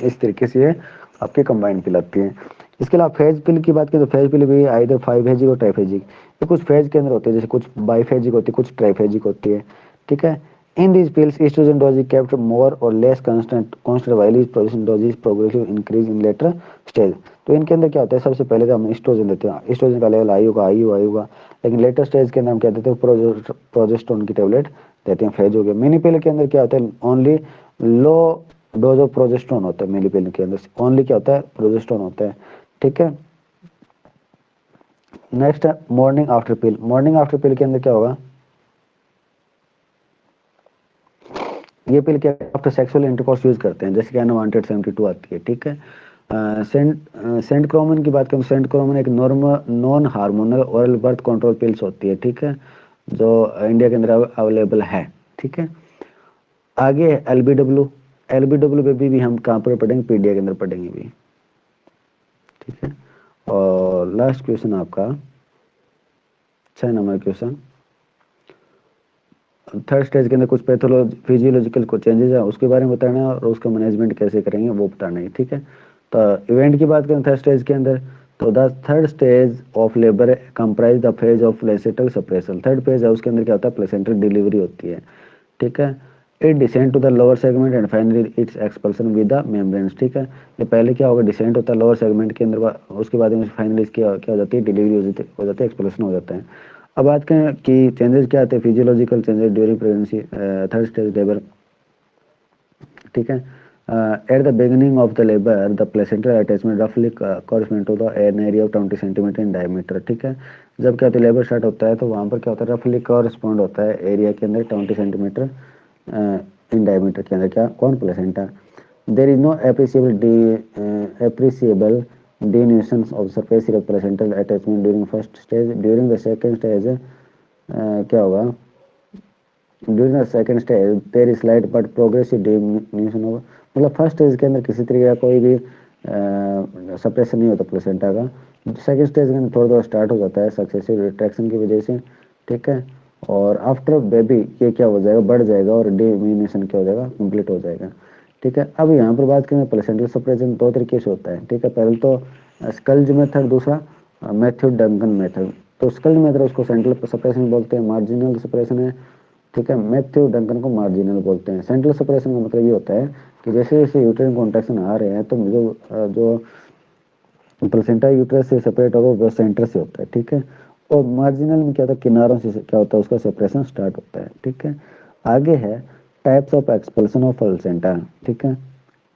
इस तरीके से ये आपकी कंबाइंड पिल आती है। इसके अलावा फेज पिल की बात करें तो फेज पिल भी आइदर 5-फेजिक और ट्राइफेजिक, ये कुछ फेज के अंदर होते हैं, जैसे कुछ बाईफेजिक होती है, कुछ ट्राइफेजिक होती है, ठीक है। In this pills estrogen dose is kept more और less constant while is progesterone dose is progressive increase in later stage. तो इनके अंदर क्या होता है, सबसे पहले तो हम एस्ट्रोजन देते हैं, एस्ट्रोजन का लेवल हाई होगा, लेकिन लेटर स्टेज के अंदर हम क्या देते हैं, प्रोजेस्टेरोन की टेबलेट देते हैं, फेज हो गया। मिनी पिल के अंदर क्या होता है, only low dose of progesterone होता है, मिली पिल के अंदर ओनली क्या होता है, प्रोजेस्टेरोन होता है, ठीक है। नेक्स्ट है मॉर्निंग आफ्टर पिल। मॉर्निंग आफ्टर पिल के अंदर क्या होगा, ये पिल क्या आफ्टर सेक्सुअल इंटरकोर्स यूज करते हैं, जैसे कि अनवांटेड 72 आती है, ठीक है। सेंट क्रोमन की बात करें, सेंट क्रोमन एक normal non hormonal oral birth control pills होती है, ठीक है, जो इंडिया के अंदर अवेलेबल है, ठीक है। आगे एलबीडब्ल्यू, एलबीडब्ल्यू पे भी हम कहाँ पर पढ़ेंगे, पीडिया के अंदर पढ़ेंगे भी, ठीक है। और लास्ट क्वेश्चन आपका 6 नंबर क्वेश्चन, थर्ड स्टेज के अंदर कुछ पैथोलॉजी फिजियोलॉजिकल कुछ चेंजेस है उसके बारे में बताना है और उसका मैनेजमेंट कैसे करेंगे वो बताना है, ठीक है। तो इवेंट की बात करें थर्ड स्टेज के अंदर, तो the third stage of labour comprise the phase of placental suppression. Third phase है उसके अंदर क्या होता है, प्लेसेंटल डिलीवरी होती है, ठीक है। It descend to the lower segment and finally its expulsion with the membranes, ठीक है। ये पहले क्या होगा, डिसेंट होता है लोअर सेगमेंट के अंदर, उसके बाद में फाइनली क्या हो जाती है, डिलीवरी हो जाती है, एक्सपल्सन हो जाता है। अब बात करें कि चेंजेस क्या आते हैं, physiological changes during pregnancy third stage labour. ठीक है। At the beginning of the labour the placental attachment रफली correspond to the an area of 20 centimetre in diameter, ठीक है। जब क्या होता है लेबर स्टार्ट होता है तो वहाँ पर क्या होता है रफली कॉरस्पॉन्ड होता है एरिया के अंदर 20 सेंटीमीटर इन डायमीटर के अंदर, क्या कौन placenta. There is no appreciable diminution of surface area of placental attachment during first stage. During the second stage क्या होगा, during the second stage there is slight but progressive diminution होगा। मतलब first stage के अंदर किसी तरीके का कोई भी सप्रेशन नहीं होता प्लेसेंटा का। सेकंड स्टेज के अंदर थोड़ा थोड़ा स्टार्ट हो जाता है सक्सेसिव रिट्रैक्शन की वजह से, ठीक है। और आफ्टर बेबी ये क्या हो जाएगा, बढ़ जाएगा और डिमिनिशन क्या हो जाएगा, कंप्लीट हो जाएगा, ठीक है। अब यहाँ पर बात करें प्लेसेंटल सप्रेशन दो तरीके से होता है, ठीक है। पहले तो स्कल्ज मेथड, दूसरा मैथ्यू डंकन मेथड। तो स्कल्ज मेथड उसको सेंट्रल सप्रेशन बोलते हैं, मार्जिनल सप्रेशन है, ठीक है। मैथ्यू डंकन को मार्जिनल बोलते हैं। सेंट्रल सेपरेशन का मतलब ये होता है कि जैसे जैसे यूट्राइन कॉन्ट्रैक्शन आ रहे हैं तो जो प्लेसेंटा यूट्रस से सेपरेट होगा वो सेंटर से होता है, ठीक है। और मार्जिनल में क्या होता है, किनारों से क्या होता है उसका सेपरेशन स्टार्ट होता है, ठीक है। आगे है types of expulsion of placenta, ठीक है।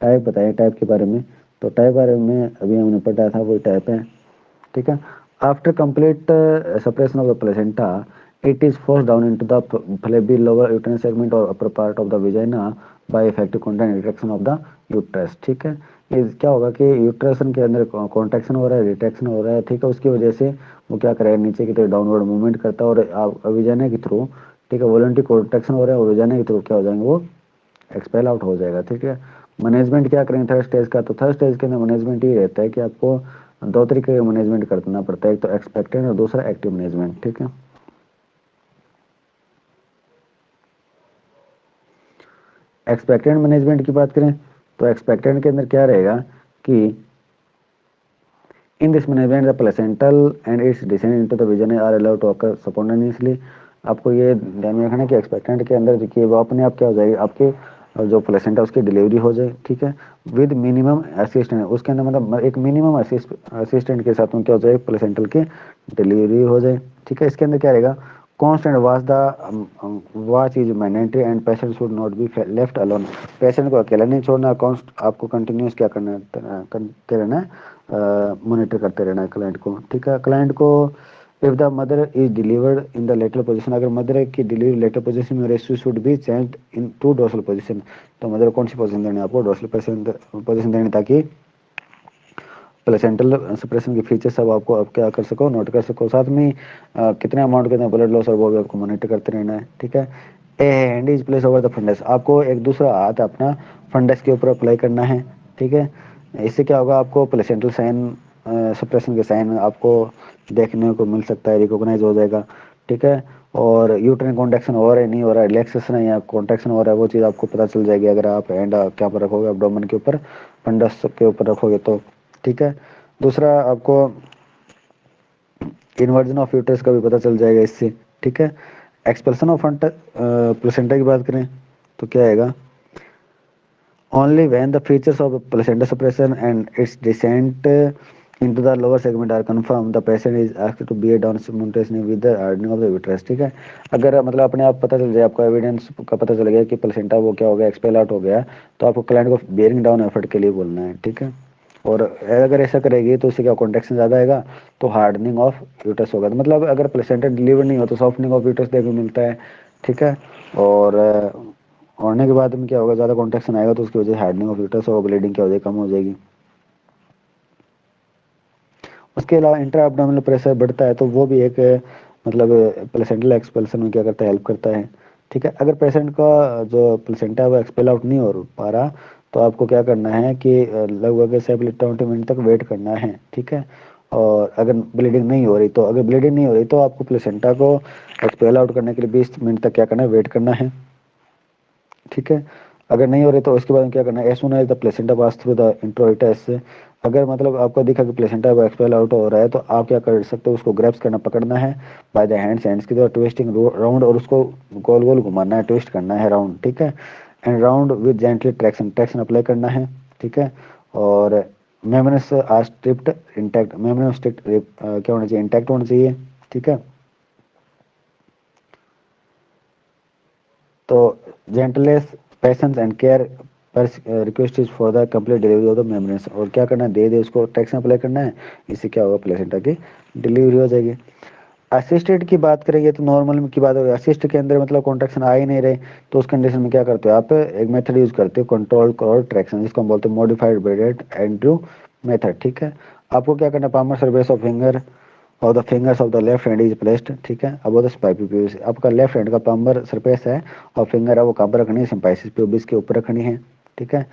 टाइप बताइए टाइप के बारे में। तो टाइप बारे में अभी हमने पढ़ा था, वही टाइप है, ठीक है। After complete separation of the placenta it is forced down into the flabby lower uterine segment or upper part of the vagina by effective contact retraction of the uterus, ठीक है। ये क्या होगा कि यूट्रसन के अंदर कॉन्ट्रैक्शन हो रहा है, रिट्रैक्शन हो रहा है, ठीक है। उसकी वजह से वो क्या करेगा, नीचे की तरफ डाउनवर्ड मूवमेंट करता है और विजाना के थ्रू, ठीक है, वॉलंटरी कॉन्ट्रैक्शन हो रहा है और विजाना के थ्रू क्या हो जाएंगे, वो एक्सपेल आउट हो जाएगा, ठीक है। मैनेजमेंट क्या करेंगे थर्ड स्टेज का, तो थर्ड स्टेज के अंदर मैनेजमेंट ये रहता है कि आपको दो तरीके का मैनेजमेंट करना पड़ता है, एक तो एक्सपेक्टेंट और दूसरा एक्टिव मैनेजमेंट, ठीक है। एक्सपेक्टेंट मैनेजमेंट की बात करें तो एक्सपेक्टेंट के अंदर क्या रहेगा कि in this management the placental and its descent into the vision are allowed to occur spontaneously. आपको ये ध्यान में रखना है कि एक्सपेक्टेंट के अंदर देखिए वो अपने आप क्या हो जाएगी, आपके जो प्लेसेंटा उसकी डिलीवरी हो जाए, ठीक है, विद मिनिमम असिस्टेंट। उसके अंदर मतलब एक मिनिमम असिस्टेंट के साथ में क्या हो जाए, प्लेसेंटल की डिलीवरी हो जाए, ठीक है। इसके अंदर क्या रहेगा, constant watch is mandatory and patient should not be left alone. Patient को अकेला नहीं छोड़ना, कॉन्स्ट आपको कंटिन्यूस क्या करना है, करते रहना है, मॉनिटर करते रहना है क्लाइंट को, ठीक है। क्लाइंट को if the mother is delivered in the lateral position, अगर मदर की डिलीवरी लेटर पोजीशन में rescue should be changed into dorsal position. तो मदर कौन सी पोजीशन देनी है आपको, डोर्सल पोजीशन देनी, ताकि प्लेसेंटल सप्रेशन के फीचर सब आपको आप क्या कर सको, नोट कर सको। साथ में कितने अमाउंट के अंदर ब्लड लॉस और वो भी आपको मॉनिटर करते रहना है, ठीक है। A hand is place over the fundus, आपको एक दूसरा हाथ अपना फंडस के ऊपर अप्लाई करना है, ठीक है। इससे क्या होगा, आपको प्लेसेंटल साइन सप्रेशन के साइन आपको देखने को मिल सकता है, रिकॉग्नाइज हो जाएगा, ठीक है। और यूट्राइन कॉन्ट्रैक्शन हो रहा है नहीं हो रहा है, रिलैक्सेशन है या कॉन्ट्रैक्शन हो रहा है, वो चीज़ आपको पता चल जाएगी अगर आप हैंड क्या पर रखोगे, एब्डोमेन के ऊपर, फंडस के ऊपर रखोगे तो, ठीक है। दूसरा आपको इन्वर्जन ऑफ यूट्रस का भी पता चल जाएगा इससे, ठीक है। एक्सपल्सन ऑफ प्लेसेंटा की बात करें तो क्या आएगा, only when the features of the placenta suppression and its descent into the lower segment are confirmed the patient is asked to bear down simultaneously with the hardening of the uterus, ठीक है। अगर मतलब अपने आप पता चल जाए, आपको एविडेंस का पता चल गया कि प्लेसेंटा वो क्या हो गया, एक्सपेल आउट हो गया, तो आपको क्लाइंट को बियरिंग डाउन एफर्ट के लिए बोलना है, ठीक है। और अगर ऐसा करेगी तो उससे क्या कॉन्ट्रैक्शन ज़्यादा आएगा तो हार्डनिंग ऑफ यूटस होगा, तो मतलब अगर प्लेसेंटा डिलीवर नहीं हो तो सॉफ्टनिंग ऑफ यूटस देखने को मिलता है, ठीक है। और होने के बाद में क्या होगा, ज़्यादा कॉन्ट्रैक्शन आएगा तो उसकी वजह से हार्डनिंग ऑफ यूटस और ब्लीडिंग क्या हो जाएगी, कम हो जाएगी। उसके अलावा इंट्रा एब्डोमिनल प्रेशर बढ़ता है तो वो भी एक मतलब प्लेसेंटल एक्सपेल्सन में क्या करता है, हेल्प करता है, ठीक है। अगर पेशेंट का जो प्लेसेंटा है वो एक्सपेल आउट नहीं हो पा रहा तो आपको क्या करना है कि लगभग 7 20 मिनट तक वेट करना है, ठीक है। और अगर ब्लीडिंग नहीं हो रही तो, अगर ब्लीडिंग नहीं हो रही तो आपको प्लेसेंटा को एक्सपेल आउट करने के लिए 20 मिनट तक क्या करना है, वेट करना है, ठीक है। अगर नहीं हो रही तो उसके बाद क्या करना है, as soon as the placenta pass through the introitus, अगर मतलब आपको दिखा कि प्लेसेंटा एक्सपेल आउट हो रहा है तो आप क्या कर सकते हो, उसको ग्रैब्स करना, पकड़ना है बाय द हैंड्स की तरह, ट्विस्टिंग राउंड, और उसको गोल गोल घुमाना है, ट्विस्ट करना है राउंड, ठीक है। And round with gently traction, traction apply करना है, ठीक है। और मेमनस आर स्ट्रिप्ड इंटैक्ट, मेमनस स्ट्रिक्ट क्या होना चाहिए, इंटैक्ट होना चाहिए, ठीक है। तो जेंटलनेस पेशेंस एंड केयर पर request is for the complete delivery of the membrane, और क्या करना है, दे दे उसको ट्रैक्शन अप्लाई करना है, इससे क्या होगा, प्लेसेंटा की डिलीवरी हो जाएगी। असिस्टेड की बात करेंगे तो नॉर्मल की बात हो, असिस्ट के अंदर मतलब कॉन्ट्रैक्शन आ ही नहीं रहे, तो उस कंडीशन में क्या करते हो आप, एक मेथड यूज करते हो कंट्रोल और ट्रैक्शन, जिसको हम बोलते हैं मॉडिफाइड ब्रेडेड एंड्रू मेथड, ठीक है। आपको क्या करना है, पामर सर्विस ऑफ फिंगर और the fingers of the left hand is placed, ठीक है। अब वो स्पाइपी आपका लेफ्ट हैंड का पामर सरफेस है और फिंगर है वो कहाँ पर रखनी है, सिंपाइसिस प्यूबिस के ऊपर रखनी है, ठीक है।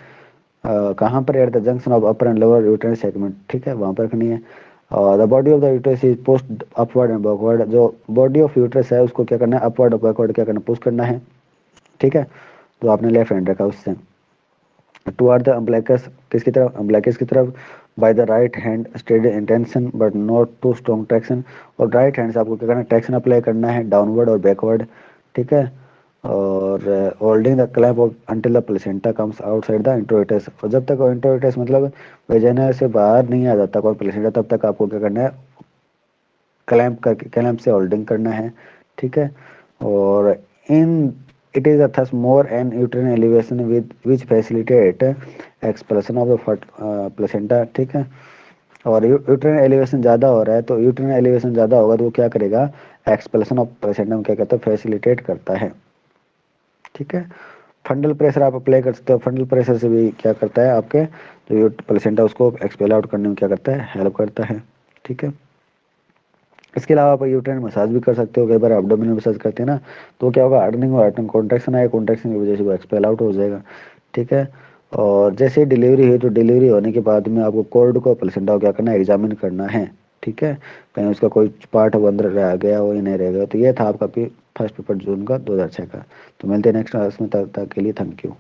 कहाँ पर, at the junction of upper and lower uterus segment, ठीक है, वहाँ पर रखनी है। और the body of the uterus is post upward and backward, जो बॉडी ऑफ यूट्रस है उसको क्या करना है, अपवर्ड और बैकवर्ड क्या करना है, पुश करना है, ठीक है। तो आपने लेफ्ट हैंड रखा उससे टुवर्ड द अम्ब्लिकस, किसकी तरफ, अम्ब्लिकस की तरफ, by the right hand steady intention but not too strong traction, और राइट हैंड से आपको क्या करना है, ट्रैक्शन अप्लाई करना है डाउनवर्ड और बैकवर्ड, ठीक है। और holding the clamp off until the placenta comes outside the introitus, और जब तक इंट्रोइटस मतलब वेजाइना से बाहर नहीं आ जाता कोई प्लेसेंटा, तब तक आपको क्या करना है, क्लैंप करके क्लैंप से होल्डिंग करना है, ठीक है। और in it is thus more an uterine elevation with which facilitate expression of the placenta, ठीक है। और यूट्रिन एलिवेशन ज़्यादा हो रहा है, तो यूट्रिन एलिवेशन ज़्यादा होगा तो वो क्या करेगा, एक्सप्रेशन ऑफ प्लेसेंटा में क्या करता है, फैसिलिटेट करता है, ठीक है। फंडल प्रेशर आप अप्लाई कर सकते हो, फंडल प्रेशर से भी क्या करता है आपके जो प्लेसेंटा उसको एक्सपेल आउट करने में क्या करता है, हेल्प करता है, ठीक है। इसके अलावा आप यूट्राइन मसाज भी कर सकते हो, कई बार एब्डोमिनल मसाज करते हैं ना, तो क्या होगा, हार्डनिंग और हार्डनिंग कॉन्ट्रैक्शन आए, कॉन्ट्रैक्शन की वजह से वो एक्सपेल आउट हो जाएगा, ठीक है। और जैसे ही डिलीवरी हुई तो डिलीवरी होने के बाद में आपको कोर्ड को प्लेसेंटा को क्या करना है, एग्जामिन करना है, ठीक है। कहीं उसका कोई पार्ट वो अंदर रह गया हो या नहीं रह गया, तो ये था आपका फर्स्ट पेपर जून का 2006 का। तो मिलते हैं नेक्स्ट क्लास में, तब तक के लिए थैंक यू।